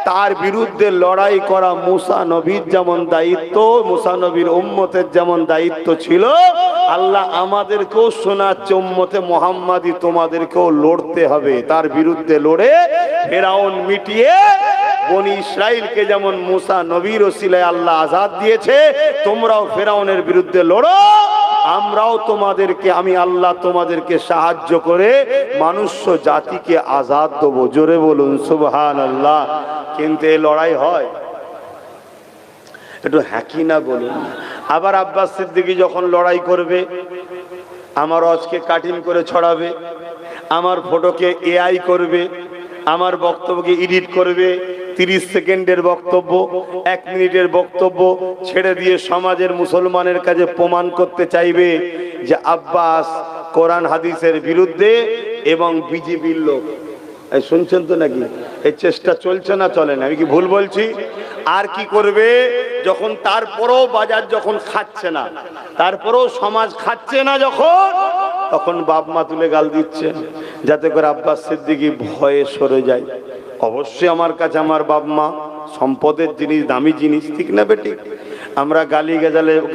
তার বিরুদ্ধে লড়াই করা মুসা নবীর যেমন দায়িত্ব, মুসা নবীর উম্মতের যেমন দায়িত্ব ছিল, আল্লাহ আমাদেরকেও শোনাচ্ছে উম্মতে মুহাম্মাদি তোমাদেরকেও লড়তে হবে। তার বিরুদ্ধে লড়ে ফেরাউন মিটিয়ে বনি ইসরাইলকে যেমন মুসা নবীর ওসিলায় আল্লাহ আজাদ দিয়েছে, তোমরাও ফেরাউনের বিরুদ্ধে লড়ো, আমরাও তোমাদেরকে, আমি আল্লাহ তোমাদেরকে সাহায্য করে মানুষ জাতিকে আজাদ দেবো। জোরে বলুন সুবহানাল্লাহ। কিন্তু এই লড়াই হয়, একটু হ্যাকি না বলুন। আবার আব্বাস সিদ্দিকী যখন লড়াই করবে, আমার আজকে কাটিং করে ছড়াবে, আমার ফটোকে এআই করবে, আমার বক্তব্যকে এডিট করবে, 30 সেকেন্ডের বক্তব্য, 1 মিনিটের বক্তব্য ছেড়ে দিয়ে সমাজের মুসলমানের কাছে প্রমাণ করতে চাইবে যে আব্বাস কোরআন হাদিসের বিরুদ্ধে এবং বিজেপির লোক। শুনছেন তো নাকি? এই চেষ্টা চলছে না চলে না? আমি কি ভুল বলছি? আর কি করবে যখন তারপরও বাজার যখন খাচ্ছে না, তারপরও সমাজ খাচ্ছে না যখন, তখন বাপ মা তুলে গাল দিচ্ছে যাতে করে আব্বাস সিদ্দিকী ভয়ে সরে যায়। অবশ্যই আমার কাছে আমার বাপ মা সম্পদের জিনিস, দামি জিনিস, ঠিক না বেটি? আমরা গালি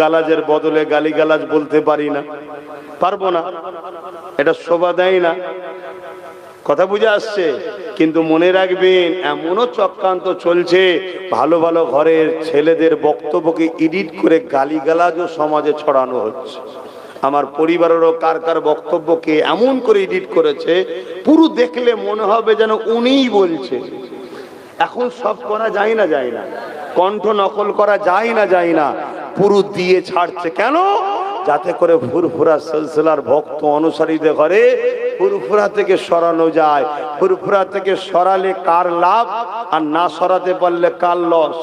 গালাজের বদলে গালি গালাজ বলতে পারি না, পারবো না, এটা শোভা দেয় না। কথা বুঝে আসছে? কিন্তু মনে রাখবেন, এমনও চক্রান্ত চলছে, ভালো ভালো ঘরের ছেলেদের বক্তব্যকে এডিট করে গালিগালাজও সমাজে ছড়ানো হচ্ছে। আমার পরিবারেরও কার কার বক্তব্যকে এমন করে এডিট করেছে, পুরো দেখলে মনে হবে যেন উনিই বলছে। এখন সব করা যায় না, যায় না, কণ্ঠ নকল করা যায় না, যায় না, পুরো দিয়ে ছাড়ছে। কেন? যাতে করে ফুরফুরা সিলসিলার ভক্ত অনুসারীদের ঘরে ফুরফুরা থেকে সরানো যায়। ফুরফুরা থেকে সরালে কার লাভ, আর না সরাতে পারলে কার লস?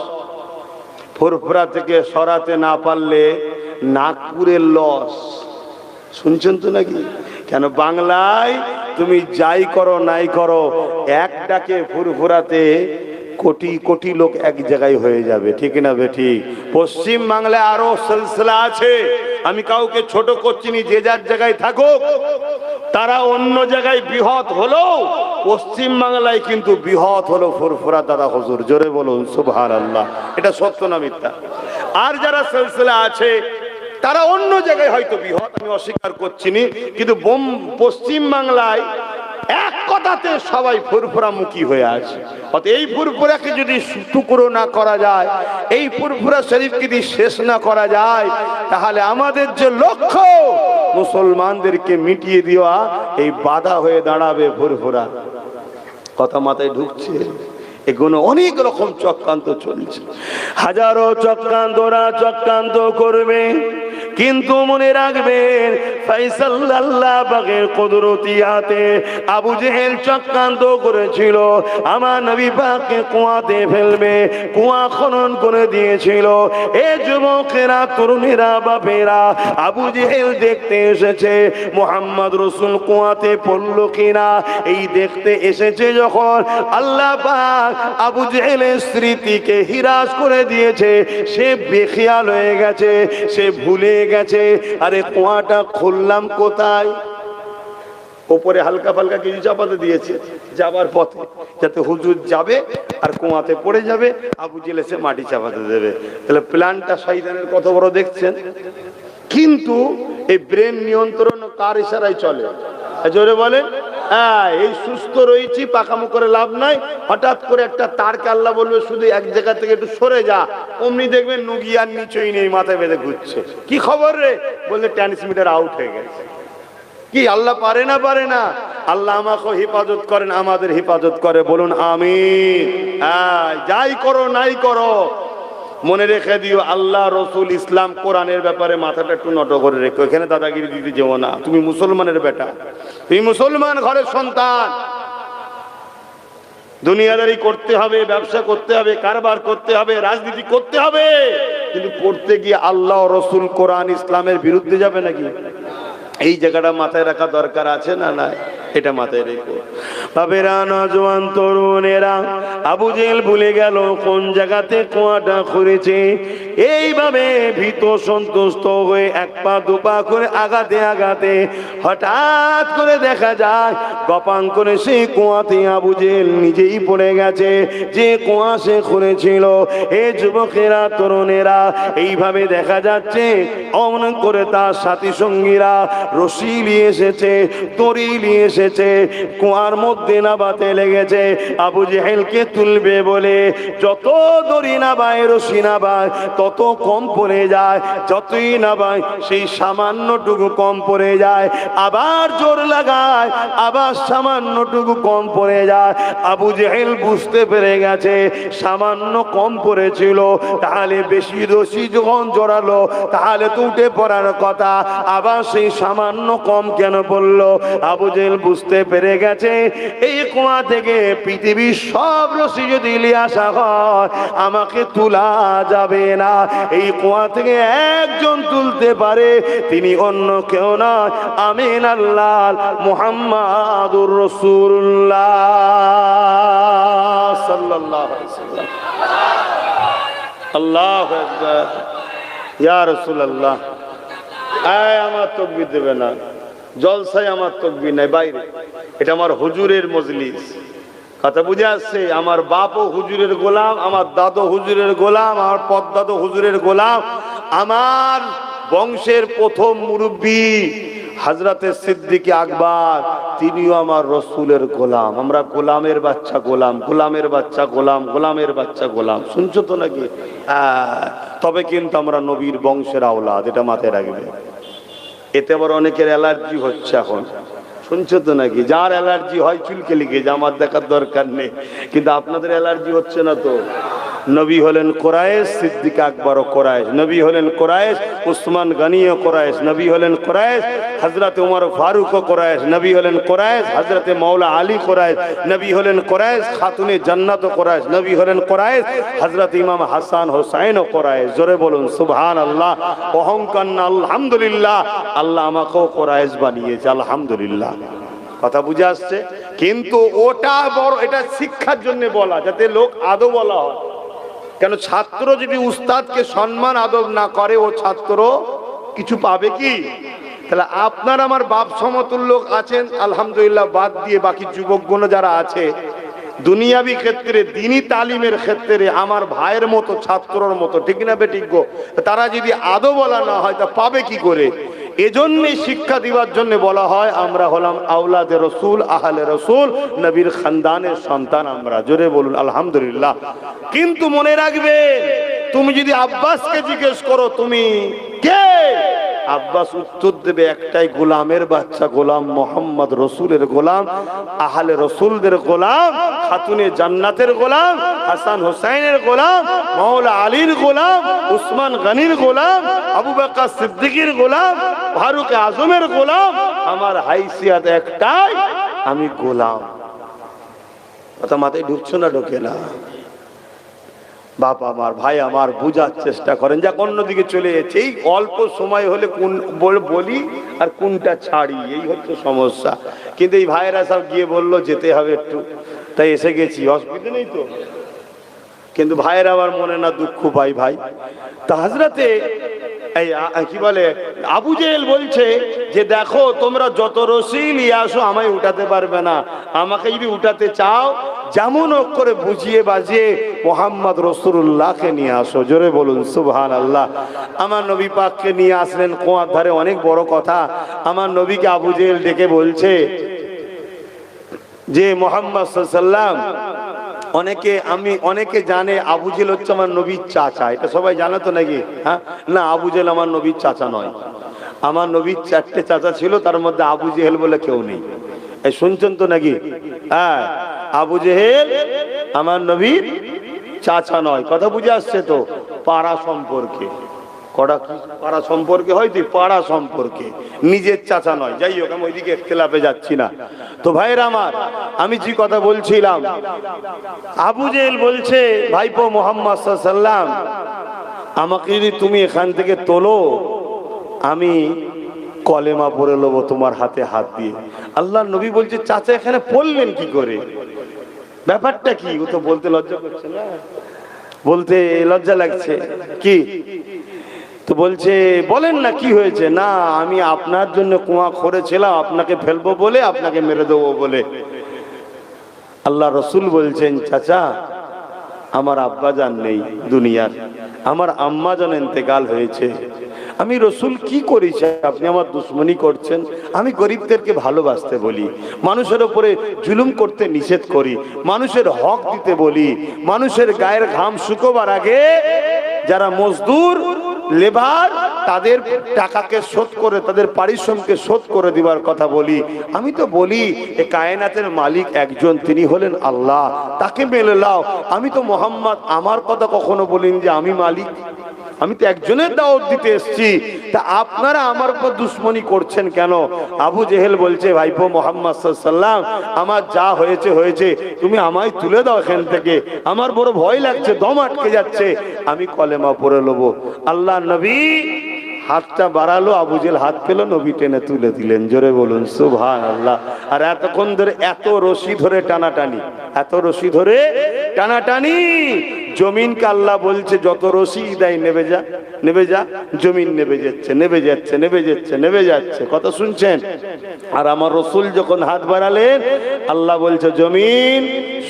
ফুরফুরা থেকে সরাতে না পারলে নাগপুরের লস। শুনছেন তো নাকি? কেন বাংলায় তুমি যাই করো নাই করো, এক ডাকে ফুরফুরাতে কোটি কোটি লোক এক জায়গায় হয়ে যাবে, ঠিক না বেঠিক? পশ্চিম বাংলায় আরো সিলসিলা আছে, আমি কাউকে ছোট করছি না, যে যার জায়গায় থাকুক, তারা অন্য জায়গায় বৃহৎ হলো, পশ্চিম বাংলায় কিন্তু বৃহৎ হলো ফুরফুরা দাদা হুজুর। জোরে বলুন সুবহানাল্লাহ। এটা সত্য না মিথ্যা? আর যারা সিলসিলা আছে তারা অন্য জায়গায় হয়তো বৃহৎ, আমি অস্বীকার করছি না, কিন্তু পশ্চিম বাংলায় এক কথাতে সবাই ফুরফুরা মুখী হয়ে আছে। এই ফুরফুরাকে যদি টুকরো না করা যায়, এই ফুরফুরা শরীফকে যদি শেষ না করা যায়, তাহলে আমাদের যে লক্ষ্য মুসলমানদেরকে মিটিয়ে দেওয়া, এই বাধা হয়ে দাঁড়াবে ফুরফুরা। কথা মাথায় ঢুকছে? এগুলো অনেক রকম চক্রান্ত চলছে, হাজারো চক্রান্তরা চক্রান্ত করবে, কিন্তু মনে রাখবেন ফাইসাল আল্লাহ পাকের কুদরতিয়াতে আবু জেহেল চক্রান্ত করেছিল আমার নবী পাককে কুয়াতে ফেলবে, কুয়া খনন করে দিয়েছিল। এ যুবকেরা, তরুণেরা, বাপেরা, আবু জেহেল দেখতে এসেছে মুহাম্মদ রাসূল কুয়াতে পড়লো কিনা। এই দেখতে এসেছে যখন, আল্লাহ পাক আবু জেহেলের স্মৃতিকে হিরাস করে দিয়েছে, সে বেখিয়াল হয়ে গেছে, সে ভুলে গেছে আরে কুয়াটা খুললাম কোথায়। উপরে হালকা ফালকা কিছু চাপাতে দিয়েছে যাবার পথে, যাতে হুজুর যাবে আর কুয়াতে পড়ে যাবে, আবু জেহেল এসে মাটি চাপাতে দেবে। তাহলে প্ল্যানটা শয়তানের কত বড় দেখছেন। কিন্তু এই ব্রেন নিয়ন্ত্রণ কার ইশারায় চলে? জোরে বলেন। হ্যাঁ, এই সুস্থ রয়েছি, পাকামো করে লাভ নাই। হঠাৎ করে একটা তারকে আল্লাহ বলবে শুধু এক জায়গা থেকে একটু সরে যা, অমনি দেখবেন নুগিয়ার নিচই নেই, মাথায় বেঁধে ঘুরছে। কি খবর রে? বললে ট্রান্সমিটার আউট হয়ে গেছে। কি আল্লাহ পারে না? পারে না? আল্লাহ আমাকে হেফাজত করেন, আমাদের হেফাজত করে, বলুন আমিন। যাই করো নাই করো, মনে রেখে দিও আল্লাহ, রসুল, ইসলাম, কোরআনের ব্যাপারে মাথাটা একটু নত করে রেখো। এখানে দাদাগিরি দিতে যেও না। তুমি মুসলমানের বেটা, তুমি মুসলমান ঘরের সন্তান। দুনিয়াদারি করতে হবে, ব্যবসা করতে হবে, কারবার করতে হবে, রাজনীতি করতে হবে, কিন্তু করতে গিয়ে আল্লাহ, রসুল, কোরআন, ইসলামের বিরুদ্ধে যাবে নাকি? এই জায়গাটা মাথায় রাখা দরকার আছে না? না, এটা মাথায় রেখো। বাবেরা, নজওয়ান তরুণেরা, আবু জেহেল ভুলে গেল কোন জায়গাতে কুয়াটা খুঁড়েছে। এইভাবে ভীত সন্তুষ্ট হয়ে এক পা দুপা করে আগাতে আগাতে হঠাৎ করে দেখা যায় গপাং করে সেই কুয়াতে আবু জেহেল নিজেই পড়ে গেছে, যে কুয়া সে খুঁড়েছিল। এ যুবকেরা, তরুণেরা, এইভাবে দেখা যাচ্ছে অমন করে তার সাথী সঙ্গীরা রশি নিয়ে এসেছে, দড়ি নিয়ে এসেছে, কুয়ার মধ্যে নাবাতে লেগেছে। আবু জেহেলকে তুলবে বলে যত দড়ি নাবায়, রশি নাবায়, তত কম পড়ে যায়, যতই নাবায় সেই সামান্যটুকু কম পড়ে যায়। আবার জোর লাগায়, আবার সামান্যটুকু কম পড়ে যায়। আবু জেহেল বুঝতে পেরে গেছে সামান্য কম পড়েছিল, তাহলে বেশি রশি যখন জড়ালো তাহলে তো উঠে পড়ার কথা, আবার সেই সামান্য কম কেন বললো? আবু জেহেল বুঝতে পেরে গেছে এই কুয়া থেকে পৃথিবীর সব রশি যদি নিয়ে আসা হয় আমাকে তোলা যাবে না। এই কুয়া থেকে একজন তুলতে পারে, তিনি অন্য কেউ নয়, আমিন আল্লাহ মুহাম্মাদুর রাসূলুল্লাহ সাল্লাল্লাহু আলাইহি ওয়াসাল্লাম। আল্লাহু আকবার। ইয়া রাসূলুল্লাহ, আয় আমার তাকবীর দেবে না, জলসায় আমার তাকবীর নাই, বাইরে। এটা আমার হুজুরের মজলিস, কথা বুঝে আসছে? আমার বাপও হুজুরের গোলাম, আমার দাদু হুজুরের গোলাম, আমার পদ্দাদু হুজুরের গোলাম, আমার বংশের প্রথম মুরব্বী হযরতে সিদ্দিক আকবর, তিনিও আমার রসুলের গোলাম। আমরা গোলামের বাচ্চা গোলাম, গোলামের বাচ্চা গোলাম, গোলামের বাচ্চা গোলাম। শুনছো তো নাকি? তবে কিন্তু আমরা নবীর বংশের আওলাদ, এটা মাথায় রাখবে। এতে আবার অনেকের অ্যালার্জি হচ্ছে এখন, শুনছো তো নাকি? যার অ্যালার্জি হয় চুলকে লিখে যে আমার দেখার দরকার নেই, কিন্তু আপনাদের অ্যালার্জি হচ্ছে না তো? নবী হলেন কোরাইশ, সিদ্দিক আকবরও কোরাইশ। নবী হলেন কোরাইশ, উসমান গনিও কোরাইশ। নবী হলেন কোরাইশ, হযরত উমর ফারুকও কোরাইশ। নবী হলেন কোরাইশ, হযরত মাওলা আলী কোরাইশ। নবী হলেন কোরাইশ, খাতুনে জান্নাতও কোরাইশ। নবী হলেন কোরাইশ, হযরত ইমাম হাসান হোসেনও কোরাইশ। জোরে বলুন সুবহানাল্লাহ। অহংকার না, আলহামদুলিল্লাহ, আল্লাহ আমাকেও কোরাইশ বানিয়েছে, আলহামদুলিল্লাহ। কথা বুঝে আসছে? কিন্তু ওটা বড়, এটা শিক্ষার জন্য বলা, যাতে লোক আদব বলা হয়। কেন? ছাত্র যদি উস্তাদকে সম্মান আদব না করে, ও ছাত্র কিছু পাবে কি? তাহলে আপনার আমার বাপ সমতুল্য লোক আছেন আলহামদুলিল্লাহ, বাদ দিয়ে বাকি যুবকগণ যারা আছে দুনিয়াবি ক্ষেত্রে, দ্বীনি তালিমের ক্ষেত্রে আমার ভাইয়ের মতো, ছাত্রর মতো, ঠিক না বেঠিক গো? তারা যদি আদব বলা না হয় তা পাবে কি করে? এজন্যই শিক্ষা দিবার জন্য বলা হয় আমরা হলাম আওলাদে রসুল, আহলে রসুল, নবীর খানদানের সন্তান আমরা। জোরে বলুন আলহামদুলিল্লাহ। কিন্তু মনে রাখবে, তুমি যদি আব্বাসকে জিজ্ঞেস করো তুমি কে, আব্বাস উত্তর দেবে একটাই, গোলামের বাচ্চা, গোলাম মোহাম্মদ রসুলের গোলাম, আহলে রসুলদের গোলাম, খাতুনে জান্নাতের গোলাম, হাসান হোসেনের গোলাম, মাওলা আলীর গোলাম, উসমান গনির গোলাম, আবু বকর সিদ্দিকের গোলাম, ফারুক আজমের গোলাম। আমার হাইসিয়াত একটাই, আমি গোলাম। কথা মাথায় ঢুকছো না? ঢোকে না? বাপ আমার, ভাই আমার, বুঝার চেষ্টা করেন। যাক, অন্যদিকে চলে যাচ্ছে। এই অল্প সময় হলে কোন বলি আর কোনটা ছাড়ি, এই হচ্ছে সমস্যা। কিন্তু এই ভাইয়েরা সব গিয়ে বললো যেতে হবে একটু, তাই এসে গেছি, অসুবিধা নেই তো। কিন্তু ভাইয়ের আমার মনে না দুঃখ পাই ভাই। তা হযরতে এই কি বলে আবু জেহেল বলছে যে দেখো তোমরা যত রশি নিয়ে আসো আমায় উঠাতে পারবে না, আমাকে যদি উঠাতে চাও যেমন হোক করে বুঝিয়ে বাজিয়ে মোহাম্মদ রসুল্লাহকে নিয়ে আসো। জোরে বলুন সুবহানাল্লাহ। আমার নবী পাককে নিয়ে আসলেন কুয়ার ধারে, অনেক বড় কথা। আমার নবীকে আবু জেহেল ডেকে বলছে যে মোহাম্মদ সাল্লাল্লাহু আলাইহি ওয়াসাল্লাম, অনেকে জানে আবু জেহেল হচ্ছে আমার নবীর চাচা, এটা সবাই জানে তো নাকি? হ্যাঁ না, আবু জেহেল আমার নবীর চাচা নয়। আমার নবীর 4টে চাচা ছিল, তার মধ্যে আবু জেহেল বলে কেউ নেই। এই শুনছেন তো নাকি? হ্যাঁ, আবু জেহেল আমার নবীর চাচা নয়। কথা বুঝে আসছে তো? পাড়া সম্পর্কে ওটা কি পাড়া সম্পর্কে হয়? তুই পাড়া সম্পর্কে, নিজের চাচা নয়। যাই হোক, আমি ওইদিকে খেলাপে যাচ্ছি না। তো ভাইরা আমার, আমি যে কথা বলছিলাম, আবু জেহেল বলছে ভাইপো মুহাম্মদ সাল্লাল্লাহু আলাইহি ওয়াসাল্লাম, আমাকে যদি তুমি এখান থেকে তোলো, আমি কলেমা পড়ে নেব তোমার হাতে হাত দিয়ে। আল্লাহর নবী বলছে, চাচা এখানে পড়লেন কি করে, ব্যাপারটা কি? ও তো বলতে লজ্জা করছে না, বলতে লজ্জা লাগছে কি? তো বলছে, বলেন না কি হয়েছে? না, আমি আপনার জন্য কুয়া করেছিলাম, আপনাকে ফেলবো বলে, আপনাকে মেরে দেবো বলে। আল্লাহ রসুল বলছেন, চাচা আমার আব্বাজান নেই দুনিয়ার, আমার আম্মাজান ইন্তেকাল হয়েছে। আমি রসুল কি করেছি আপনি আমার দুশ্মনী করছেন? আমি গরিবদেরকে ভালোবাসতে বলি, মানুষের উপরে জুলুম করতে নিষেধ করি, মানুষের হক দিতে বলি, মানুষের গায়ের ঘাম শুকোবার আগে যারা মজদুর লেবার তাদের টাকাকে শোধ করে, তাদের পারিশ্রমিককে শোধ করে দিবার কথা বলি। আমি তো বলি এ কায়নাতের মালিক একজন, তিনি হলেন আল্লাহ, তাকে মেনে নাও। আমি তো মোহাম্মদ, আমার কথা কখনো বলিনি যে আমি মালিক, আমি তো একজনের দাওয়াত দিতে এসেছি। তা আপনারা আমার উপর দুশ্মনী করছেন কেন? আবু জেহেল বলছে, ভাইপো মুহাম্মদ সাল্লাল্লাহু আলাইহি ওয়াসাল্লাম, আমার যা হয়েছে হয়েছে, তুমি আমায় তুলে দাও এখান থেকে, আমার বড় ভয় লাগছে, দম আটকে যাচ্ছে, আমি কলেমা পড়ে নেবো। আল্লাহ নবী হাতটা বাড়ালো, আবু জেহেল হাত পেল, নবী টেনে তুলে দিলেন। জোরে বলুন সুবহানাল্লাহ। আর এতক্ষণ ধরে এত রশি ধরে টানাটানি, এত রশি ধরে টানাটানি, জমিনকে আল্লাহ বলছে যত রশি দেয় নেবে যা, নেবে যা। জমিন নেবে যাচ্ছে, নেবে যাচ্ছে, নেবে যাচ্ছে, নেবে যাচ্ছে। কথা শুনছেন? আর আমার রসুল যখন হাত বাড়ালেন, আল্লাহ বলছে জমিন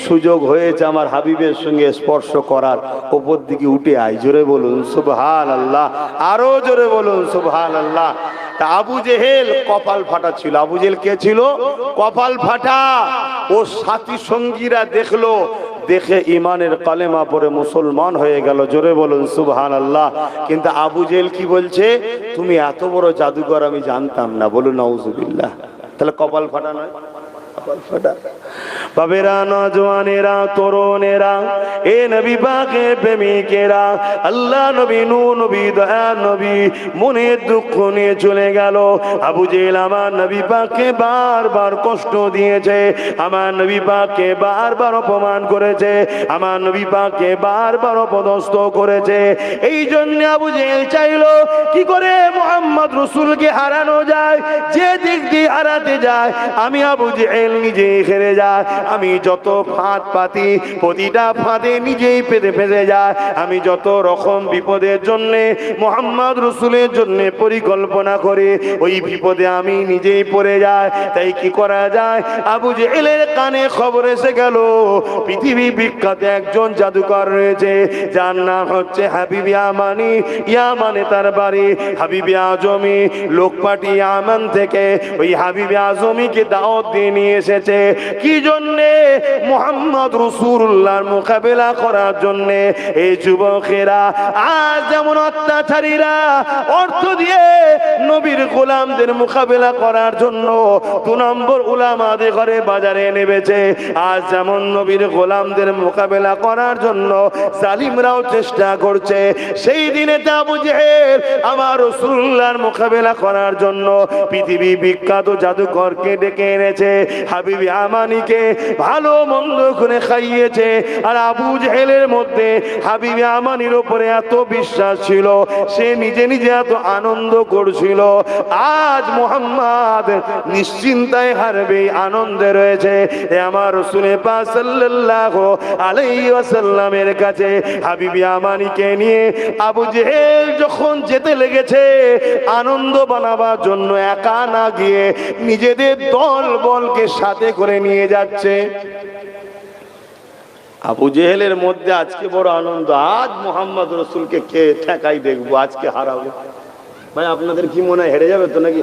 সুযোগ হয়েছে আমার হাবিবের সঙ্গে স্পর্শ করার, ওপর দিকে উঠে আয়। জোরে বলুন সুবহানাল্লাহ, আরো জোরে বলুন সুবহানাল্লাহ। তা আবু জেহেল কপাল ফাটা ছিল। আবু জেহেল কে ছিল? কপাল ফাটা। ও সাথী সঙ্গীরা দেখলো, দেখে ইমানের কালেমা পড়ে মুসলমান হয়ে গেল। জোরে বলুন সুবহানাল্লাহ। কিন্তু আবু জেহেল কি বলছে? তুমি এত বড় জাদুকর আমি জানতাম না। বলুন নাউজুবিল্লাহ। তাহলে কপাল ফাটা নয়, কপাল ফাটা। বাবেরা, নওজওয়ানেরা, তরুণেরা, এ নবী পাকের প্রেমিকেরা, আল্লাহ নবী, নূর নবী, দয়া নবী মনের দুঃখ নিয়ে চলে গেল। আবু জেহেল আমার নবী পাককে বারবার কষ্ট দিয়েছে, আমার নবী পাককে বারবার অপমান করেছে, আমার নবী পাককে বারবার অপদস্থ করেছে। এই জন্য আবু জেহেল চাইলো কি করে মুহাম্মদ রসুলকে হারানো যায়। যে দিক দিয়ে হারাতে যায়, আমি আবু জেহেল নিজেই হেরে যায়। আমি যত ফাঁদ পাতি, প্রতিটা ফাঁদে নিজেই পেতে ফেসে যায়। আমি যত রকম বিপদের জন্য মুহাম্মদ রসুলের জন্য পরিকল্পনা করে, ওই বিপদে আমি নিজেই পড়ে যাই। তাই কি করা যায়? আবু জেহেলের কানে খবর এসে গেল পৃথিবী বিখ্যাত একজন জাদুকর রয়েছে, যার নাম হচ্ছে হাবিব ইয়ামানি। ইয়ামানে তার বাড়ি, হাবিব আজমি লোক পাঠিয়ে ইয়ামান থেকে ওই হাবিব আজমিকে দাওয়াত দিয়ে নিয়ে এসেছে। কি জন্যে? মুহাম্মদ রাসূলুল্লাহর মোকাবেলা করার জন্যে। এই যুবকেরা আজ যেমন অত্যাচারীরা অর্থ দিয়ে নবীর গোলামদের মোকাবেলা করার জন্য 2 নম্বর উলামাদের ঘরে বাজারে নেমেছে, আজ যেমন নবীর গোলামদের মোকাবেলা করার জন্য জালিমরাও চেষ্টা করছে। সেই দিনে আবু জেহেল আমার রাসূলুল্লাহর মোকাবেলা করার জন্য পৃথিবী বিখ্যাত জাদুকরকে ডেকে এনেছে, হাবিব ইয়ামানিকে ভালো মন্দ করে খাইয়েছে। আর আবু জেহেলের মধ্যে হাবিব ইয়ামানির উপরে এত বিশ্বাস ছিল, সে নিজে নিজে এত আনন্দ করছিল। আজ মুহাম্মদ নিশ্চিন্তায় হারবে, আনন্দে রয়েছে। এ আমার রাসূল পাক সাল্লাল্লাহু আলাইহি ওয়াসাল্লামের কাছে হাবিব ইয়ামানিকে নিয়ে আবু জেহেল যখন যেতে লেগেছে, আনন্দ বানাবার জন্য একা না গিয়ে নিজেদের দল বলকে সাথে করে নিয়ে যাচ্ছে। আবু জেহেলের মধ্যে আজকে বড় আনন্দ, আজ মুহাম্মদ রসুলকে কে ঠেকাই দেখবো, আজকে হারাবো। ভাই আপনাদের কি মনে হয় হেরে যাবে তো নাকি?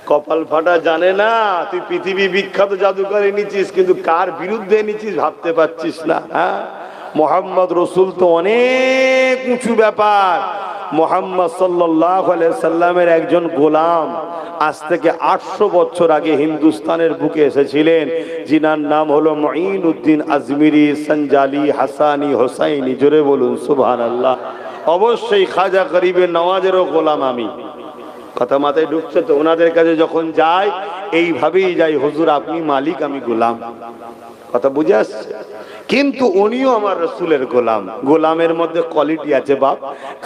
কপাল ফাটা জানে না, তুই পৃথিবী বিখ্যাত জাদুকর এনেছিস, কিন্তু কার বিরুদ্ধে এনেছিস ভাবতে পারছিস না। হ্যাঁ, মুহাম্মদ রসুল তো অনেক উঁচু ব্যাপার, মুহাম্মদ সাল্লাল্লাহু আলাইহি সাল্লামের একজন গোলাম আজ থেকে 800 বছর আগে হিন্দুস্তানের বুকে এসেছিলেন, যিনার নাম হলো মুঈনুদ্দিন আজমিরি সঞ্জালি হাসানি হোসাইনি। জোরে বলুন সুবহানাল্লাহ। অবশ্যই খাজা গরিবের নওয়াজেরও গোলাম আমি। কথা মাথায় ঢুকছে তো? ওনাদের কাছে যখন যাই এইভাবেই যাই, হুজুর আপনি মালিক, আমি গোলাম। কথা বুঝে আসছে? কিন্তু উনিও আমার রসুলের গোলাম। গোলামের মধ্যে কোয়ালিটি আছে বাপ।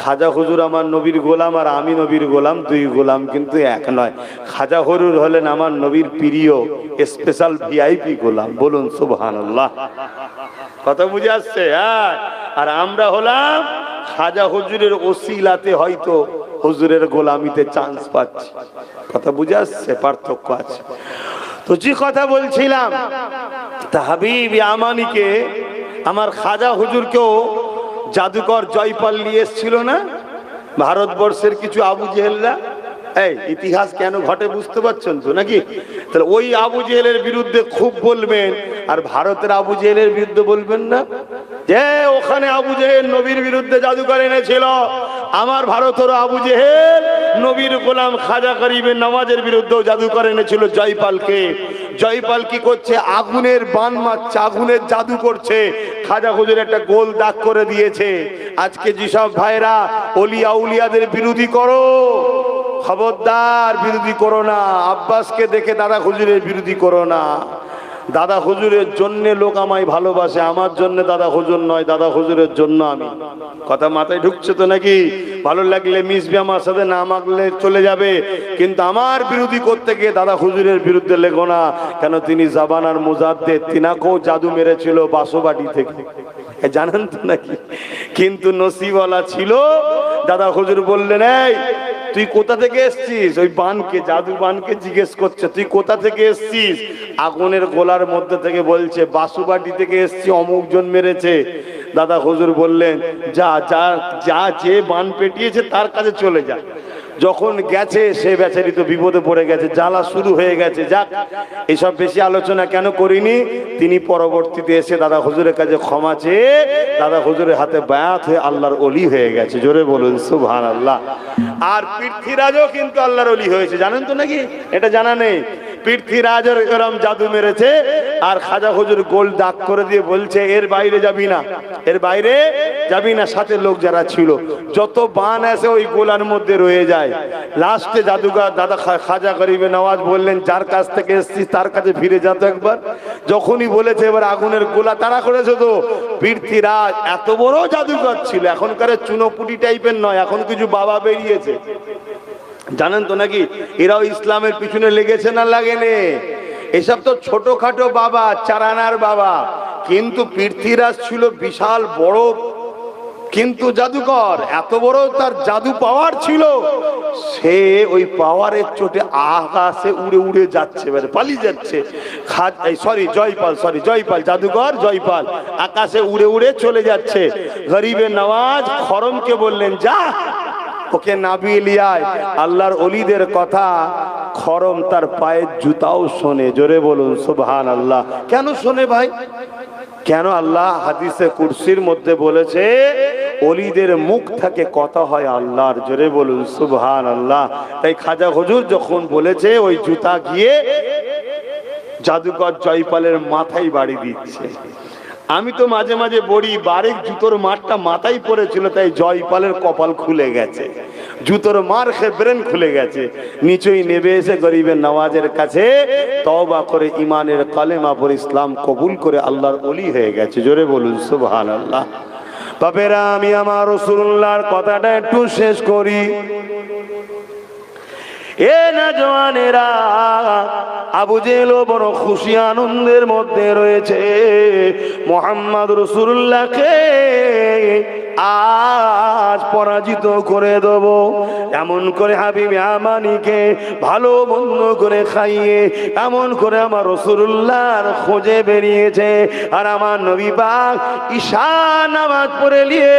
খাজা হুজুর আমার নবীর গোলাম আর আমি নবীর গোলাম, দুই গোলাম কিন্তু এক নয়। খাজা হুজুর হলেন আমার নবীর প্রিয় স্পেশাল ভিআইপি গোলাম। বলুন সুবহানাল্লাহ। কথা বুঝে আসছে? হ্যাঁ। আর আমরা হলাম খাজা হুজুরের ওসিলাতে হয়তো হুজুরের গোলামিতে চান্স পাচ্ছি। কথা বুঝে আসছে? পার্থক্য আছে। তো যে কথা বলছিলাম, তা হাবিব আমানিকে আমার খাজা হুজুরকেও জাদুকর জয়পাল নিয়ে এসেছিল না ভারতবর্ষের কিছু আবু জেহেলরা। এই ইতিহাস কেন ঘটে বুঝতে পারছেন তো নাকি? তাহলে ওই আবু জেহেলের বিরুদ্ধে খুব বলবেন, আর ভারতের আবু জেহেলের বিরুদ্ধে বলবেন না। যে ওখানে আবু জেহেল নবীর বিরুদ্ধে জাদুকর এনেছিল, আমার ভারতের আবু জেহেল নবীর গোলাম খাজা গরিবের নওয়াজের বিরুদ্ধেও জাদুকর এনেছিল জয়পালকে। জয়পাল কি করছে? আগুনের বান মারছে, আগুনের জাদু করছে। খাজা হুজুর একটা গোল দাগ করে দিয়েছে। আজকে যেসব ভাইরা ওলিয়া উলিয়াদের বিরোধী করো, খবরদার বিরোধী করো না। আব্বাসকে দেখে দাদা হুজুরের বিরোধী করো না। দাদা হুজুরের জন্য লোক আমায় ভালোবাসে, আমার জন্য দাদা হুজুর নয়, দাদা হুজুরের জন্য আমি। কথা মাথায় ঢুকছে তো নাকি? ভালো লাগলে মিশবে আমার সাথে, না মাগলে চলে যাবে, কিন্তু আমার বিরোধী করতে গিয়ে দাদা হুজুরের বিরুদ্ধে লেগো না। কেন? তিনি জাবানার মুজাদ্দেদ, তিনাকেও জাদু মেরেছিল বাসোবাটি থেকে, জানেন তো নাকি? কিন্তু নসিবওয়ালা ছিল। দাদা হুজুর বললেন, এই তুই কোথা থেকে এসছিস? ওই বানকে, জাদু বানকে জিজ্ঞেস করছে, তুই কোথা থেকে এসছিস? আগুনের গোলার মধ্যে থেকে বলছে, বাসুবাটি থেকে এসছি, অমুক জন মেরেছে। দাদা হুজুর বললেন, যা যা যা, যে বান পেটিয়েছে তার কাছে চলে যা। যখন গেছে সে বেচারি তো বিপদে পড়ে গেছে, জ্বালা শুরু হয়ে গেছে। যাক, এসব বেশি আলোচনা কেন করিনি। তিনি পরবর্তীতে এসে দাদা হুজুরের কাছে ক্ষমা চেয়ে দাদা হুজুরের হাতে বায়াত হয়ে আল্লাহর ওলি হয়ে গেছে। জোরে বলুন সুবহানাল্লাহ। আর পৃথ্বীরাজও কিন্তু আল্লাহর ওলি হয়েছে, জানেন তো নাকি? এটা জানা নেই? পৃথ্বীরাজের এরম জাদু মেরেছে, আর খাজা হুজুর গোল দাগ করে দিয়ে বলছে, এর বাইরে যাবি না, এর বাইরে যাবি না। সাথে লোক যারা ছিল, যত বান আসে ওই গোলার মধ্যে রয়ে যায়। লাস্টে জাদুঘর দাদা খাজা গরিবে নওয়াজ বললেন, যার কাছ থেকে এসছিস তার কাছে ফিরে যেত একবার। যখনই বলেছে এবার আগুনের গোলা তারা করেছে, তো পৃথ্বীরাজ এত বড় জাদুঘর ছিল, এখনকার চুনোপুটি টাইপের নয়, এখন কিছু বাবা বেরিয়েছে, জানেন তো নাকি? এরাও ইসলামের পিছনে লেগেছে না লাগেনি? এসব তো ছোটখাটো বাবা, চারানার বাবা, কিন্তু পৃথ্বীরাজ ছিল বিশাল বড় কিন্তু জাদুকর। এত বড় তার জাদু পাওয়ার ছিল, সে ওই পাওয়ারের চোটে আকাশে উড়ে উড়ে যাচ্ছে, পালিয়ে যাচ্ছে। জয়পাল জাদুকর জয়পাল আকাশে উড়ে উড়ে চলে যাচ্ছে। গরিবের নওয়াজ খরমকে বললেন, যা ওকে নাবিয়ে লিয়ায়। আল্লাহর ওলিদের কথা খরম তার পায়ের জুতাও শোনে। জোরে বলুন সুবহানাল্লাহ। কেন শোনে ভাই? কেন? আল্লাহ হাদিসে কুরসির মধ্যে বলেছে, ওলিদের মুখ থেকে কথা হয় আল্লাহর। জোরে বলুন সুবহানাল্লাহ। তাই খাজা হুজুর যখন বলেছে, ওই জুতা গিয়ে জাদুকর জয়পালের মাথায় বাড়ি দিচ্ছে। আমি তো মাঝে মাঝে বলি, বারেক জুতোর মারটা মাথায় পড়েছিল, তাই জয়পালের কপাল খুলে গেছে, জুতোর মার খেয়ে ব্রেন খুলে গেছে। নিচেই নেবে এসে গরিবের নওয়াজের কাছে তওবা করে ইমানের কালেমা পড়ে ইসলাম কবুল করে আল্লাহর ওলি হয়ে গেছে। জোরে বলুন সুবহানাল্লাহ। বাপেরা, আমি আমার রাসূলুল্লাহর কথাটা একটু শেষ করি। এ নওজওয়ানেরা, আবু জেহেল বড় খুশি আনন্দের মধ্যে রয়েছে। মুহাম্মদ রাসূলুল্লাহকে আজ পরাজিত করে দেব, এমন করে হাবিব আমানিকে ভালো মন্দ করে খাইয়ে, এমন করে আমার রাসূলুল্লাহর খোঁজে বেরিয়েছে। আর আমার নবী পাক ঈশা নামাজ পড়ে নিয়ে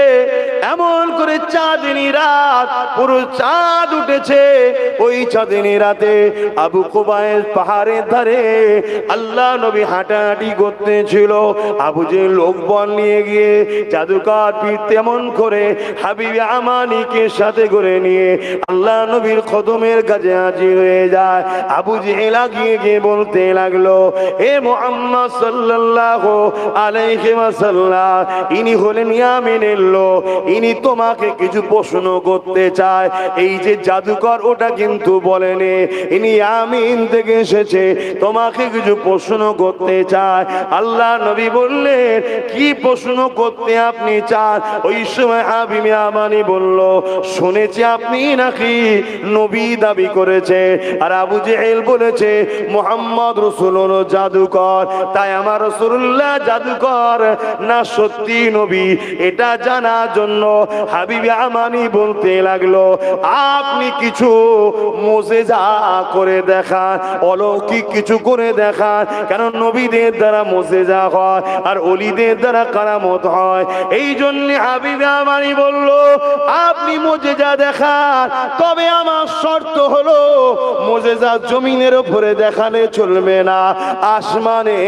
এমন করে চাঁদনি রাত, পুরো চাঁদ উঠেছে। ওই চাঁদনি রাতে আবু কুবাইস পাহাড়ের ধারে আল্লাহ নবী হাঁটাহাঁটি করতেছিল। আবু জেহেল লোকবল নিয়ে গিয়ে জাদুকর পীর কেমন করে হাবিবে আমানিকে সাথে করে নিয়ে আল্লাহ নবীর কদমের কাছে হাজির হয়ে যায়। আবু জেহেল গিয়ে গিয়ে বলতে লাগলো, এ মুহাম্মদ সাল্লাল্লাহু আলাইহি ওয়াসাল্লাম, ইনি হলেন ইয়ামিনের লোক, ইনি তোমাকে কিছু প্রশ্ন করতে চায়। এই যে জাদুকর ওটা কিন্তু বলেনি, ইনি ইয়ামিন থেকে এসেছে, তোমাকে কিছু প্রশ্ন করতে চায়। আল্লাহ নবী বললেন, কি প্রশ্ন করতে আপনি চান? ওই সময় হাবিবে আমানি বলল, শুনেছি আপনি নাকি নবী দাবি করেছে, আর আবু জেহেল বলেছে মুহাম্মদ রাসূল হলো জাদুকর, তাই আমার রাসূলুল্লাহ জাদুকর না সত্যি নবী এটা জানার জন্য হাবিবে আমানি বলতে লাগলো, আপনি কিছু মুজিজা করে দেখান, অলৌকিক কিছু করে দেখান। কেন নবীদের দ্বারা মুজিজা হয় আর ওলিদের দ্বারা কারামত হয়। এই জন্য হাবিবে আমানি বলল, আপনি মুজিজা দেখান, তবে আমার শর্ত হলো মুজিজা জমিনের উপরে দেখালে চলবে না, আসমানে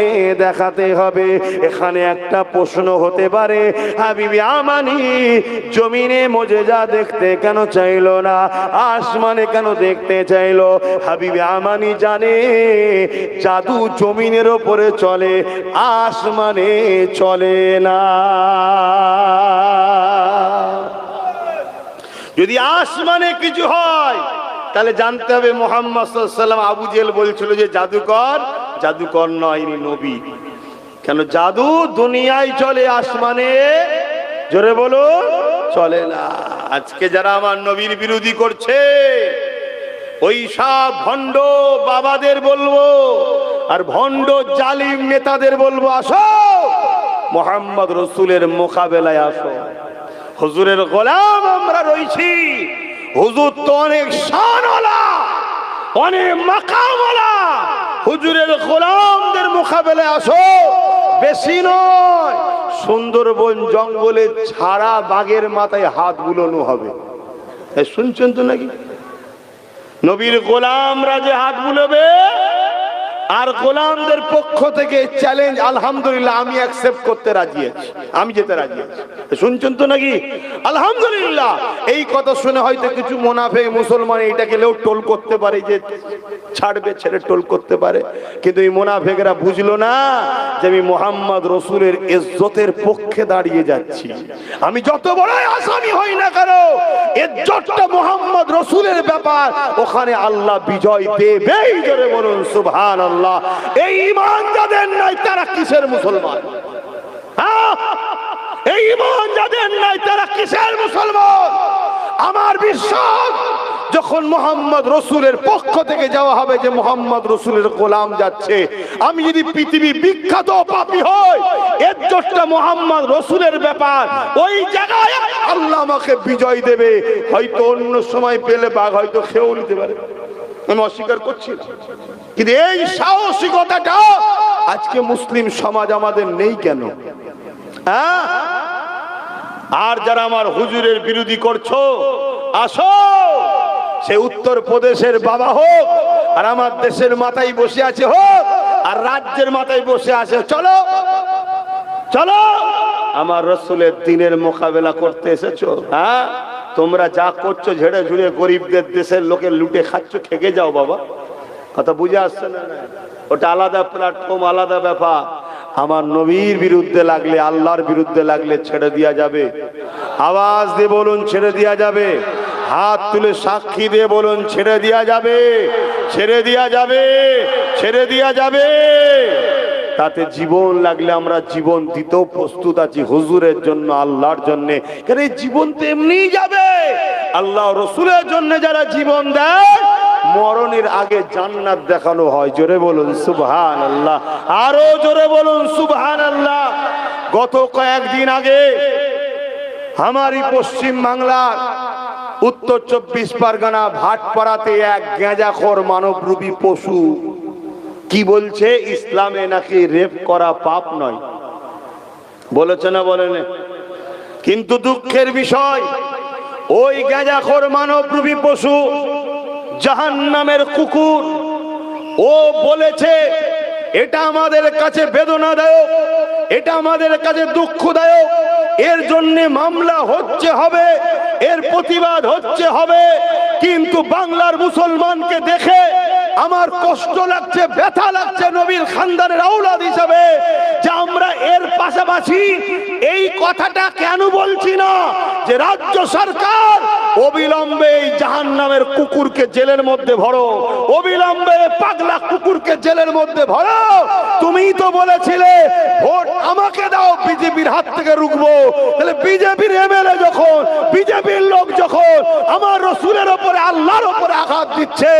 দেখাতে হবে। এখানে একটা প্রশ্ন হতে পারে, হাবিবে আমানি জমিনে মুজিজা দেখতে কেন চাইলো না, আসমানে কেন দেখতে চাইলো? হাবিবে আমানি জানে জাদু জমিনের উপরে চলে, আসমানে চলে না। যদি আসমানে কিছু হয় তাহলে জানতে হবে মুহাম্মদ সাল্লাল্লাহু আলাইহি ওয়াসাল্লাম আবু জেহেল বলছিল যে জাদুকর, জাদুকর নয়, ইনি নবী। কেন জাদু দুনিয়ায় চলে, আসমানে জোরে বলো চলে না। আজকে যারা আমার নবীর বিরোধী করছে, ওই সব ভণ্ড বাবাদের বলবো আর ভণ্ড জালিম নেতাদের বলবো, আসো মুহাম্মদ রাসূলের মোকাবেলায় আসো। হুজুরের গোলাম আমরা রইছি, হুজুর তো অনেক শানওয়ালা, অনেক মাকামওয়ালা, হুজুরের গোলামদের মোকাবেলায় আসো। বেশি নয়, সুন্দরবন জঙ্গলে ছাড়া বাঘের মাথায় হাত বুলানো হবে। শুনছেন তো নাকি? নবীর গোলামরা যে হাত বুলাবে, আর গোলামদের পক্ষ থেকে চ্যালেঞ্জ, আলহামদুলিল্লাহ আমি অ্যাকসেপ্ট করতে রাজি আছি, আমি যেতে রাজি আছি। শুনছেন তো নাকি? আলহামদুলিল্লাহ। এই কথা শুনে হয়তো কিছু মুনাফিক মুসলমান এইটাকে লেও টোল করতে পারে যে ছাড়বে, ছেড়ে টোল করতে পারে, কিন্তু এই মুনাফিকরা বুঝলো না যে আমি মুহাম্মদ রাসূলের ইজ্জতের পক্ষে দাঁড়িয়ে যাচ্ছি। আমি যত বড়ই আসামি হই না কেন, ইজ্জতটা মুহাম্মদ রাসূলের ব্যাপার, ওখানে আল্লাহ বিজয় দেবেই। জোরে বলুন সুবহানাল্লাহ। এই ঈমান যাদের নাই তারা কিসের মুসলমান? এই ঈমান যাদের নাই তারা কিসের মুসলমান? আমার বিশ্বাস, যখন মুহাম্মদ রাসূলের পক্ষ থেকে যাওয়া হবে যে মুহাম্মদ রাসূলের গোলাম যাচ্ছে, আমি যদি পৃথিবী বিখ্যাত পাপী হই, ইজ্জতটা মুহাম্মদ রাসূলের ব্যাপার, ওই জায়গায় আল্লাহ আমাকে বিজয় দেবে। হয়তো অন্য সময় পেলে বাঘ হয়তো খেয়েও নিতে পারে, আমি অস্বীকার করছি না, কিন্তু এই সাহসিকতাটা আজকে মুসলিম সমাজ আমাদের নেই কেন? আর যারা আমার হুজুরের বিরোধী করছো, আসো, সে উত্তর প্রদেশের বাবা হোক, আর আমার দেশের মাথায় বসে আছে হোক, আর রাজ্যের মাথায় বসে আছে, চলো চলো আমার রাসূলের দ্বীনের মোকাবেলা করতে এসেছো। হ্যাঁ, তোমরা যা করছো ঝেড়ে ঝুড়ে গরিবদের দেশের লোকের লুটে খাচ্ছ, খেগে যাও বাবা। কথা বুঝে আসছে না? ওটা আলাদা প্ল্যাটফর্ম, আলাদা ব্যাপার। আমার নবীর বিরুদ্ধে লাগলে, আল্লাহর বিরুদ্ধে লাগলে ছেড়ে দেওয়া যাবে? আওয়াজ দিয়ে বলুন ছেড়ে দেওয়া যাবে? হাত তুলে সাক্ষী দিয়ে বলুন ছেড়ে দেওয়া যাবে? ছেড়ে দেওয়া যাবে? ছেড়ে দেওয়া যাবে? তাতে জীবন লাগলে আমরা জীবন দিতেও প্রস্তুত আছি, হুজুরের জন্য, আল্লাহর জন্য। কারণ এই জীবন তো এমনিই যাবে। আল্লাহ রাসূলের জন্য যারা জীবন দেয়, মরণের আগে জান্নাত দেখানো হয়। জোরে বলুন সুবহানাল্লাহ, আরো জোরে বলুন সুবহানাল্লাহ। গত কয়েকদিন আগে আমারই পশ্চিম বাংলার উত্তর 24 পরগনা ভাটপাড়াতে এক গেঁজাখোর মানবরূপী পশু কি বলছে, ইসলামে নাকি রেপ করা পাপ নয়। বলেছে না বলেন? কিন্তু দুঃখের বিষয়, ওই গেঁজাখোর মানবরূপী পশু, জাহান্নামের কুকুর, ও বলেছে এটা আমাদের কাছে বেদনাদায়ক, এটা আমাদের কাছে দুঃখদায়ক, এর জন্য মামলা হচ্ছে হবে, এর প্রতিবাদ হচ্ছে হবে। কিন্তু বাংলার মুসলমানকে দেখে আমার কষ্ট লাগছে, ব্যথা লাগছে নবীর খানদানের আওলাদ হিসাবে, যে আমরা এর পাশাপাশি এই কথাটা কেন বলছি না যে রাজ্য সরকার অবিলম্বে এই জাহান্নামের কুকুরকে জেলের মধ্যে ভরো, অবিলম্বে পাগলা কুকুরকে জেলের মধ্যে ভরো। তুমিই তো বলেছিলে ভোট আমাকে দাও, বিজেপির হাত থেকে রুখবো। তাহলে বিজেপির এমএলএ যখন, বিজেপির লোক যখন আমার রসুলের ওপরে, আল্লাহর ওপরে আঘাত দিচ্ছে,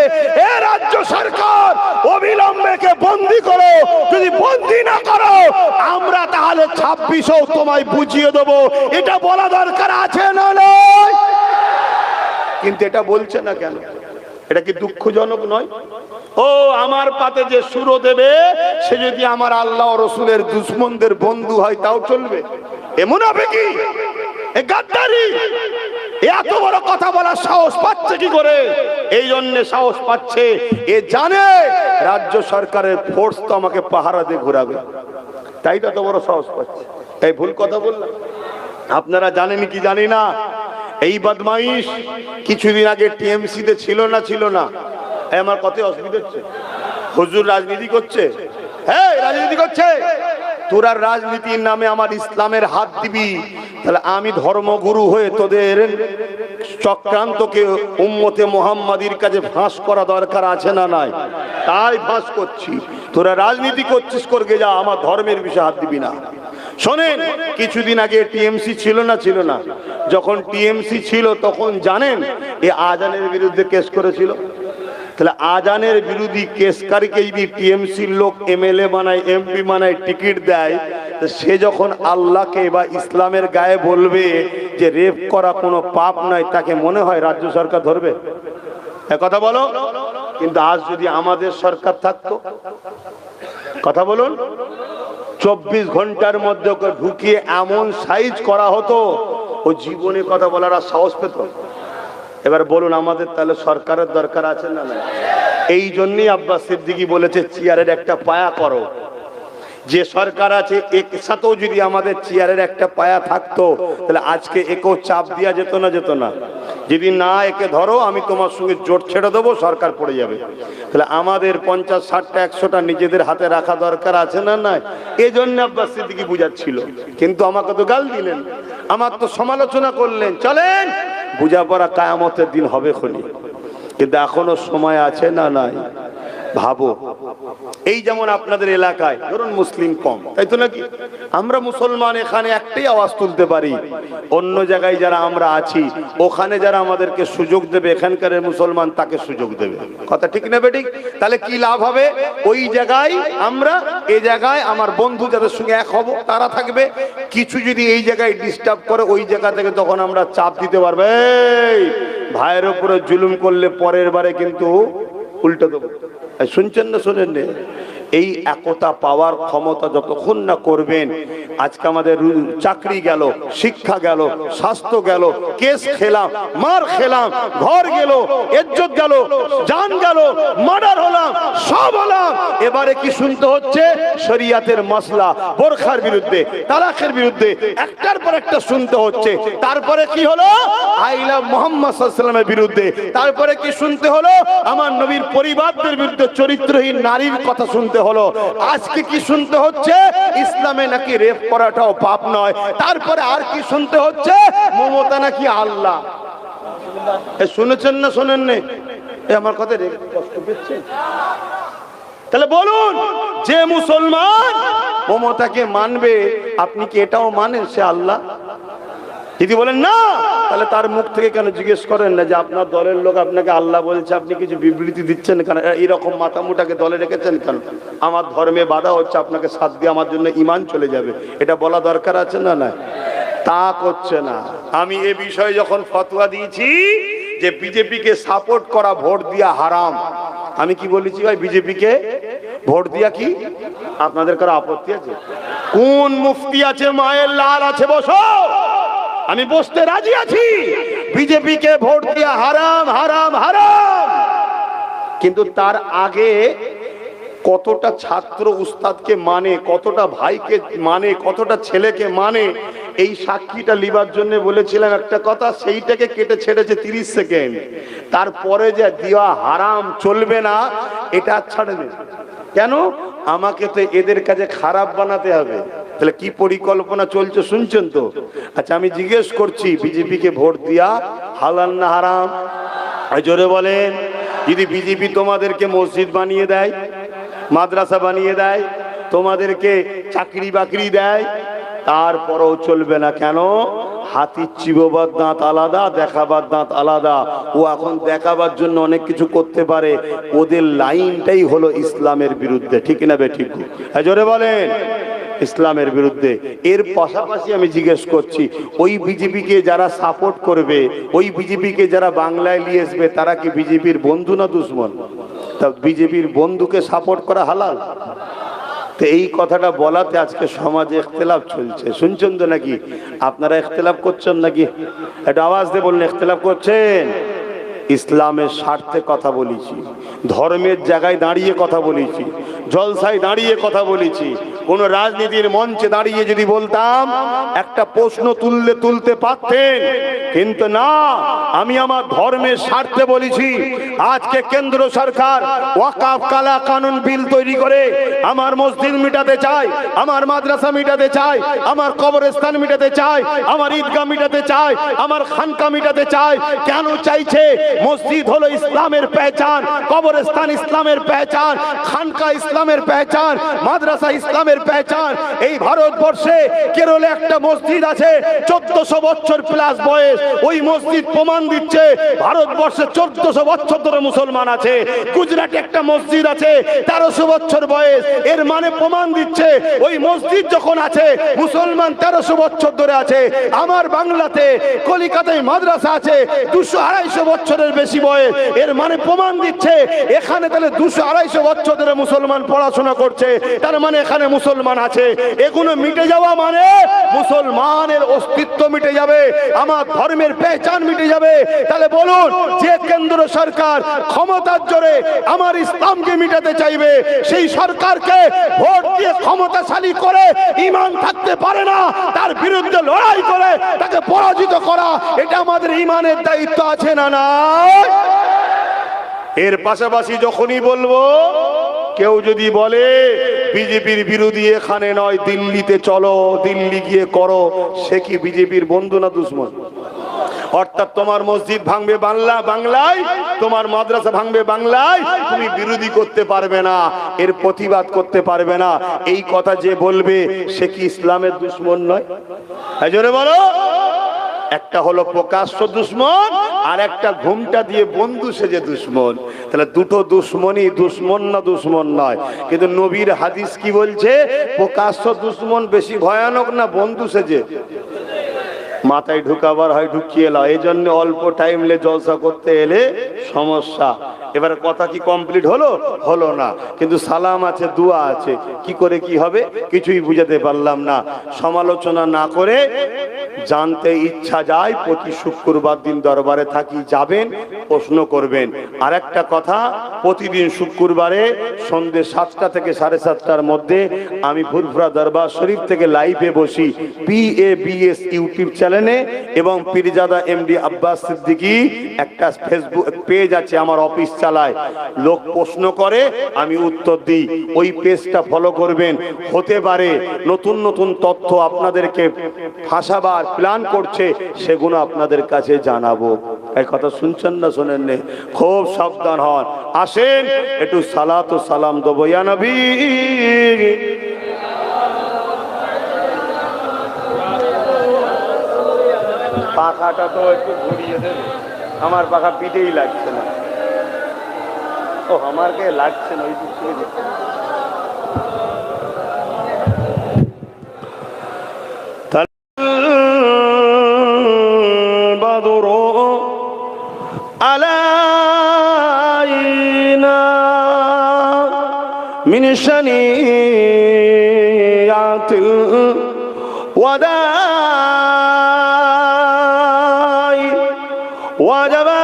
এ রাজ্য সরকার অবিলম্বে কে বন্দী করো। যদি বন্দী না করো আমরা তাহলে 26ও তোমায় বুঝিয়ে দেবো। এটা বলা দরকার আছে না নয়? কিন্তু এটা বলছে না কেন? এটা কি দুঃখজনক নয়? ও আমার পাতে যে সুরো দেবে সে যদি আমার আল্লাহ ও রসুলের দুশমনদের বন্ধু হয় তাও চলবে? এ মুনাফিকি, এ গাদ্দারি, এত বড় কথা বলার সাহস পাচ্ছে কি করে? এই জন্য সাহস পাচ্ছে, এ জানে রাজ্য সরকারের ফোর্স তো আমাকে পাহারা দিয়ে ঘোরাবে, তাই তো এত বড় সাহস পাচ্ছে। তাই ভুল কথা বললাম? আপনারা জানেন কি জানি না, এই বদমাইশ কিছুদিন আগে টিএমসি তে ছিল না? আমার কত অসুবিধা হচ্ছে? হুজুর রাজনীতি করছে, হ্যাঁ রাজনীতি করছে। তোরা রাজনীতির নামে আমার ইসলামের হাত দিবি, তাহলে আমি ধর্মগুরু হয়ে তোদের চক্রান্তকে উম্মতে মুহাম্মাদির কাছে ফাঁস করা দরকার আছে না নাই? তাই ফাঁস করছি। তোরা রাজনীতি করছিস, করকে যা, আমার ধর্মের বিষয়ে হাত দিবি না। শোনেন, কিছুদিন আগে টিএমসি ছিল না? যখন টিএমসি ছিল তখন জানেন এ আজানের বিরুদ্ধে কেস করেছিল। তাহলে আজানের বিরোধী কেসকারীকে যদি টিএমসির লোক এমএলএ বানায়, এমপি বানায়, টিকিট দেয়, তো সে যখন আল্লাহকে বা ইসলামের গায়ে বলবে যে রেপ করা কোনো পাপ নয়, তাকে মনে হয় রাজ্য সরকার ধরবে? কথা বলো। কিন্তু আজ যদি আমাদের সরকার থাকতো, কথা বলুন, 24 ঘন্টার মধ্যে ওকে ঢুকিয়ে এমন সাইজ করা হতো, ও জীবনে কথা বলার আর সাহস পেত? এবার বলুন, আমাদের তাহলে সরকারের দরকার আছে না? এই জন্যই আব্বাস সিদ্দিকী বলেছে চেয়ারের একটা পায়া করো। যে সরকার আছে একসাথেও যদি আমাদের চেয়ারের একটা পায়া থাকতো, তাহলে আজকে একেও চাপ দেওয়া যেত না? যদি না একে ধরো, আমি তোমার সঙ্গে জোট ছেড়ে দেবো, সরকার পড়ে যাবে। তাহলে আমাদের 50, 60টা, 100টা নিজেদের হাতে রাখা দরকার আছে না নাই? এই জন্য আব্বাস সিদ্দিকী বুঝাচ্ছিল। কিন্তু আমাকে তো গাল দিলেন, আমার তো সমালোচনা করলেন। চলেন, বুঝাপড়া কিয়ামতের দিন হবে খনি। কিন্তু এখনো সময় আছে না নাই? ভাবো, এই যেমন আপনাদের এলাকায় ধরুন মুসলিম কম, তাই তো নাকি? আমরা মুসলমান এখানে একটাই আওয়াজ তুলতে পারি, অন্য জায়গায় যারা আমরা আছি ওখানে যারা আমাদেরকে সুযোগ দেবে, এখানকার মুসলমান তাকে সুযোগ দেবে। কথা ঠিক না বেঠিক? তাহলে কি লাভ হবে? ওই জায়গায় আমরা, এই জায়গায় আমার বন্ধু যাদের সঙ্গে এক হব তারা থাকবে। কিছু যদি এই জায়গায় ডিস্টার্ব করে, ওই জায়গা থেকে তখন আমরা চাপ দিতে পারবো, এই ভাইয়ের উপরে জুলুম করলে পরের বারে কিন্তু উল্টো দেবো। শুনছেন না? শোনেন না? এই একতা পাওয়ার ক্ষমতা যতক্ষণ না করবেন, আজকে আমাদের চাকরি গেল, শিক্ষা গেল, স্বাস্থ্য গেল, কেস খেলাম, মার খেলাম, ঘর গেল, ইজ্জত গেল, জান গেল, মার্ডার হলাম, সব হলাম। এবারে কি শুনতে হচ্ছে? শরিয়াতের মাসলা, বোরখার বিরুদ্ধে, তালাকের বিরুদ্ধে একটার পর একটা শুনতে হচ্ছে। তারপরে কি হলো? আই লাভ মুহাম্মদ সাল্লাল্লাহু আলাইহি ওয়াসাল্লামের বিরুদ্ধে। তারপরে কি শুনতে হলো? আমার নবীর পরিবারদের বিরুদ্ধে, চরিত্রহীন নারীর কথা শুনতে হলো। আজকে কি শুনতে হচ্ছে? ইসলামে নাকি রেপ করাটাও পাপ নয়। তারপরে আর কি শুনতে হচ্ছে? মমতা নাকি আল্লাহ। শুনেছেন না? শোনেন না? আমার কথা কষ্ট পেয়েছে? তাহলে বলুন, যে মুসলমান মমতাকে মানবে, আপনি কি এটাও মানেন সে আল্লাহ? যদি বলেন না, তাহলে তার মুখ থেকে কেন জিজ্ঞেস করেন না যে আপনার দলের লোক আপনাকে আল্লাহ বলছে, আপনি কিছু বিবৃতি দিচ্ছেন কেন? এইরকম মাথামুটাকে দলে রেখেছেন কেন? আমার ধর্মে বাধা হচ্ছে, আপনাকে সাথ দিয়ে আমার জন্য ঈমান চলে যাবে, এটা বলা দরকার আছে না? না, তা করছে না। আমি এ বিষয়ে যখন ফতোয়া দিয়েছি যে বিজেপিকে সাপোর্ট করা ভোট দিয়া হারাম, আমি কি বলেছি ভাই? বিজেপিকে ভোট দিয়া কি আপনাদের কারো আপত্তি আছে? কোন মুফতি আছে, মায়ের লাল আছে, বসো, আমি বসতে রাজি আছি। বিজেপিকে ভোট দিয়া হারাম, হারাম, হারাম। কিন্তু তার আগে কতটা ছাত্র উস্তাদকে মানে, কতটা ভাইকে মানে, কতটা ছেলেকে মানে, এই সাক্ষীটা লিবার জন্য বলেছিলাম একটা কথা, সেইটাকে কেটে ছেড়েছে 30 সেকেন্ড। তারপরে যে দেওয়া হারাম চলবে না, এটা ছাড়বে কেন? আমাকে তো এদের কাছে খারাপ বানাতে হবে। তাহলে কি পরিকল্পনা চলছে শুনছেন তো? আচ্ছা, আমি জিজ্ঞেস করছি, বিজেপিকে ভোট দিয়া হালাল না হারাম? জোরে বলেন। যদি বিজেপি তোমাদেরকে মসজিদ বানিয়ে দেয়, মাদ্রাসা বানিয়ে দেয়, তোমাদেরকে চাকরি বাকরি দেয়, তারপরেও চলবে না কেন? হাতির চিবোবার দাঁত আলাদা, দেখাবার দাঁত আলাদা। ও এখন দেখাবার জন্য অনেক কিছু করতে পারে। ওদের লাইনটাই হলো ইসলামের বিরুদ্ধে, ঠিক না বে ঠিক? জোরে বলেন, ইসলামের বিরুদ্ধে। এর পাশাপাশি আমি জিজ্ঞেস করছি, ওই বিজেপিকে যারা সাপোর্ট করবে, ওই বিজেপিকে যারা বাংলায় নিয়ে আসবে, তারা কি বিজেপির বন্ধু না দুশ্মন? তা বিজেপির বন্ধুকে সাপোর্ট করা হালাল? তো এই কথাটা বলাতে আজকে সমাজে ইখতিলাফ চলছে, শুনছেন তো নাকি? আপনারা ইখতিলাফ করছেন নাকি? একটা আওয়াজ দিয়ে বলুন, ইখতিলাফ করছেন? ইসলামের স্বার্থে কথা বলেছি, ধর্মের জায়গায় দাঁড়িয়ে কথা বলেছি, জলসায় দাঁড়িয়ে কথা বলেছি। কোন রাজনীতির মঞ্চে দাঁড়িয়ে যদি বলতাম একটা প্রশ্ন তুলতে পারতেন, কিন্তু না, আমি আমার ধর্মের স্বার্থে বলেছি। আজকে কেন্দ্র সরকার ওয়াকফ কালা কানুন বিল তৈরি করে আমার মসজিদ মিটাতে চায়, আমার মাদ্রাসা মিটাতে চায়, আমার কবরস্থান মিটাতে চায়, আমার ঈদগাহ মিটাতে চায়, আমার খানকা মিটাতে চায়। কেন চাইছে? মসজিদ হলো ইসলামের পেহচান, কবরস্থান ইসলামের পেহচান, খানকা ইসলামের পেহচান, মাদ্রাসা ইসলামের পেহচান। এই ভারতবর্ষে কেরলে একটা মসজিদ আছে 1400 বছর প্লাস বয়স। ওই মসজিদ প্রমাণ দিচ্ছে ভারতবর্ষে 1400 বছর ধরে মুসলমান আছে। গুজরাটে একটা মসজিদ আছে 1300 বছর বয়স। এর মানে প্রমাণ দিচ্ছে ওই মসজিদ যখন আছে, মুসলমান 1300 বছর ধরে আছে। আমার বাংলাতে কলিকাতায় মাদ্রাসা আছে 200-250 বছরের বেশি বয়স। এর মানে প্রমাণ দিচ্ছে এখানে তাহলে 200-250 বছর ধরে মুসলমান পড়াশোনা করছে, তার মানে এখানে মুসলমান আছে। এগুলো মিটে যাওয়া মানে মুসলমানের অস্তিত্ব মিটে যাবে, আমার ধর্মের পেহচান মিটে যাবে। তাহলে বলুন, যে কেন্দ্র সরকার ক্ষমতার জোরে আমার ইসলামকে মিটাতে চাইবে, সেই সরকারকে ভোট দিয়ে ক্ষমতাশালী করে ঈমান থাকতে পারে না, তার বিরুদ্ধে লড়াই করে তাকে পরাজিত করা, এটা আমাদের ঈমানের দায়িত্ব আছে না না? এর পাশাপাশি যখনই বলবো, কেউ যদি বলে বিজেপির বিরোধী এখানে নয়, দিল্লিতে চলো, দিল্লি গিয়ে করো, সে কি বিজেপির বন্ধু না দুশ্মন? অর্থাৎ তোমার মসজিদ ভাঙবে বাংলায়, তোমার মাদ্রাসা ভাঙবে বাংলায়, তুমি বিরোধী করতে পারবে না, এর প্রতিবাদ করতে পারবে না। এই কথা যে বলবে সে কি ইসলামের দুশ্মন নয়? জোরে বলো। একটা হলো প্রকাশ্য দুশ্মন, আর একটা ঘুমটা দিয়ে বন্ধু সেজে দুশ্মন। তাহলে দুটো দুশ্মনই, দুশ্মন না দুশ্মন নয়। কিন্তু নবীর হাদিস কি বলছে? প্রকাশ্য দুশ্মন বেশি ভয়ানক না বন্ধু সেজে? মাথায় ঢুকাবার হয় ঢুকিয়ে লাও। এই জন্য অল্প টাইম লে জলসা করতে এলে সমস্যা। এবার কথা কি কমপ্লিট হলো? হলো না। কিন্তু সালাম আছে, দোয়া আছে, কি করে কি হবে কিছুই বুঝাতে পারলাম না। সমালোচনা না করে জানতে ইচ্ছা যায়, প্রতি শুক্রবার দিন দরবারে থাকি, যাবেন, প্রশ্ন করবেন। আর একটা কথা, প্রতিদিন শুক্রবারে সন্ধ্যে 7টা থেকে 7:30টার মধ্যে আমি ফুরফুরা দরবার শরীফ থেকে লাইভে বসি PABS ইউটিউব চ্যানেলে, এবং পীরজাদা MD আব্বাস সিদ্দিকী একটা ফেসবুক পেজ আছে, আমার অফিস চালায়। লোক প্রশ্ন করে, আমি উত্তর দিই। ওই পেজটা ফলো করবেন। হতে পারে নতুন নতুন তথ্য আপনাদেরকে ফাঁসাবার প্ল্যান করছে, সেগুলো আপনাদের কাছে জানাবো। এই কথা শুনছেন না শোনেন নে? খুব সাবধান হন। আসেন একটু সালাত ও সালাম দেবো ইয়া নবী। পাখাটা তো একটু ঘুরিয়ে দেবে, আমার পাখা পিঠেই লাগছে না। ও আমার কে লাগছে না, ওই দিক থেকে দেখতে। আলাইনা মিন শানিয়াতিল ওয়াদাই ওয়াজাবা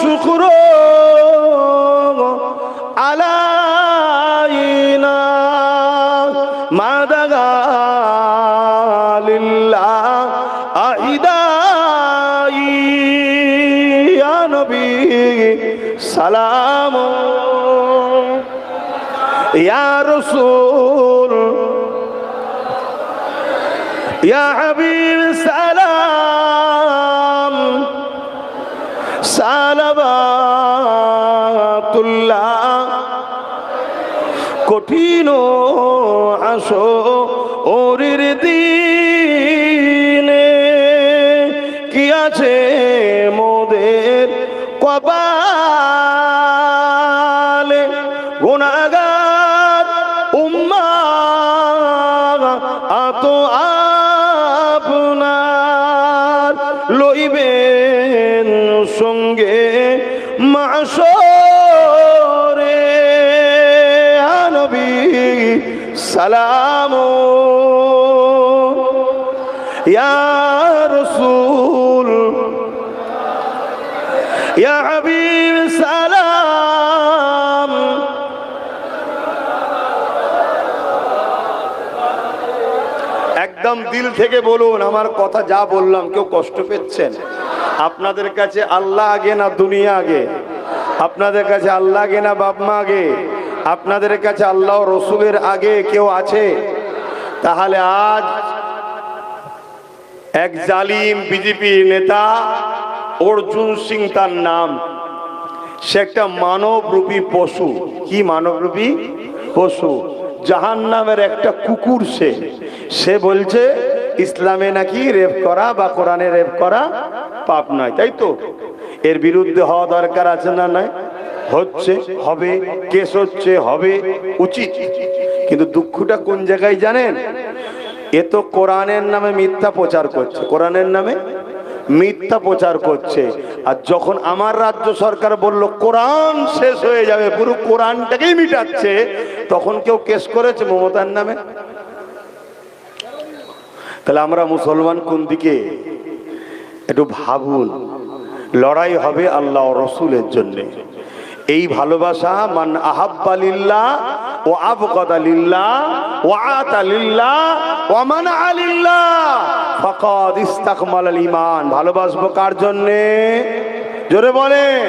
শুকরু আলাইনা মাদাগা লিল্লাহ সালাম ইয়া রাসূল ইয়া হাবিব সালাম সালাবাতুল্লাহ কঠিন আসো ওরির দিনে কি আছে মোদের কপালে গুনাহগার উম্মাহ আত আপনার লইবেন সঙ্গে মাশরে নবী সালাম ইয়া রাসূল ইয়া হাবিব সালাম একদম দিল থেকে বলুন আমার কথা যা বললাম কেউ কষ্ট পেয়েছেন আপনাদের কাছে আল্লাহ আগে না দুনিয়া আগে আপনাদের কাছে আল্লাহ আগে না বাপ মা আগে আপনাদের কাছে আল্লাহ রসুলের আগে কেউ আছে তাহলে আজ এক জালিম বিজেপি নেতা অর্জুন সিং তার নাম সে একটা মানবরূপী পশু কি মানবরূপী পশু জাহান্নামের একটা কুকুর সে বলছে ইসলামে নাকি রেপ করা বা কোরআনে রেপ করা পাপ নয় তাই তো এর বিরুদ্ধে হওয়া দরকার আছে না নাই হচ্ছে হবে কেস হচ্ছে হবে উচিত কিন্তু দুঃখটা কোন জায়গায় জানেন এ তো কোরআনের নামে মিথ্যা প্রচার করছে কোরআনের নামে মিথ্যা প্রচার করছে আর যখন আমার রাজ্য সরকার বলল কোরআন শেষ হয়ে যাবে পুরো কোরআনটাকেই মিটাচ্ছে তখন কেউ কেস করেছে মমতার নামে তাহলে আমরা মুসলমান কোন দিকে একটু ভাবুন লড়াই হবে আল্লাহ রসুলের জন্য এই ভালোবাসা মান আহাব্বা লিল্লাহ ওয়া আবগাদা লিল্লাহ ওয়া আতা লিল্লাহ ওয়া মানআ লিল্লাহ ফাকাদ ইস্তাকমালাল ঈমান ভালোবাসবো কার জন্য জোরে বলেন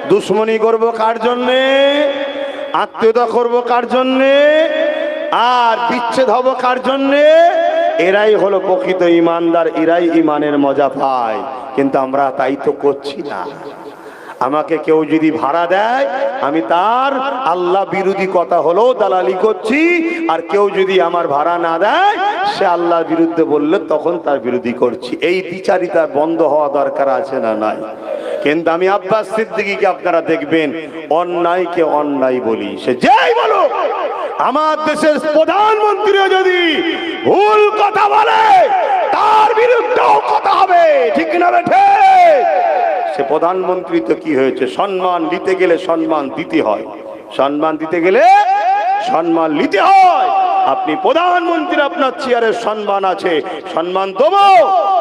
দুশমনি করব কার জন্য আত্মীয়তা করব কার জন্য আর বিচ্ছেদ হব কার জন্য এরাই হলো প্রকৃত ঈমানদার এরাই ঈমানের মজা পায় কিন্তু আমরা তাই তো করছি না আমাকে কেউ যদি ভাড়া দেয় আমি তার আল্লাহ বিরোধী কথা হলো দালালি করছি আর কেউ যদি আমার ভাড়া না দেয় সে আল্লাহর বিরুদ্ধে বললে তখন তার বিরোধী করছি এই দ্বিচারিতা বন্ধ হওয়া দরকার আছে না নাই কিন্তু আমি আব্বাস সিদ্দিকীকে আপনারা দেখবেন অন্যায়কে অন্যায় বলি সে যেই বলো আমার দেশের প্রধানমন্ত্রীও যদি ভুল কথা বলে তার বিরুদ্ধেও কথা হবে ঠিক না বেঠে সে প্রধানমন্ত্রী তো কি হয়েছে সম্মান দিতে গেলে সম্মান দিতে হয় সম্মান দিতে গেলে সম্মান নিতে হয় আপনি প্রধানমন্ত্রী আপনার চেয়ারের সম্মান আছে সম্মান দেবো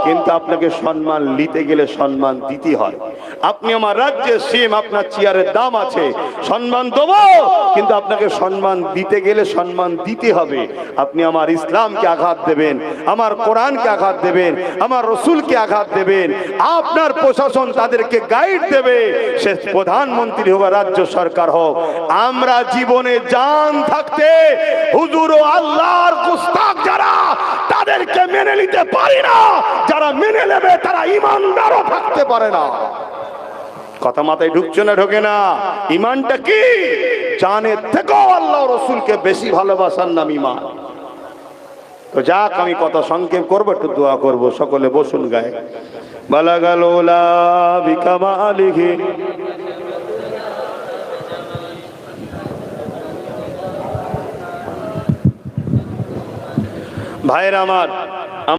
কিন্তু আপনাকে সম্মান নিতে গেলে সম্মান দিতে হয় আপনি আমার রাজ্যের সিএম আপনার চেয়ারের দাম আছে সম্মান দেবো কিন্তু আপনাকে সম্মান দিতে গেলে সম্মান দিতে হবে আপনি আমার ইসলামকে আঘাত দেবেন আমার কোরআনকে আঘাত দেবেন আমার রসুলকে আঘাত দেবেন আপনার প্রশাসন তাদেরকে গাইড দেবে সে প্রধানমন্ত্রী হোক রাজ্য সরকার হোক আমরা জীবনে জান থাকতে হুজুর ও আল্লাহর গুস্তাখ যারা তাদেরকে মেনে নিতে পারি না যারা মেনে নেবে তারা ঈমানদারও থাকতে পারে না কথা মাথায় ঢুকছে না ঢোকে না ঈমানটা কি জানের থেকেও আল্লাহ রসুলকে বেশি ভালোবাসার নাম ঈমান তো যাক আমি কথা সংক্ষেপ করবো একটু দোয়া করব সকলে বসুন গায়ে বালাগাল ওলা বিকামালিহি ভাইরা আমার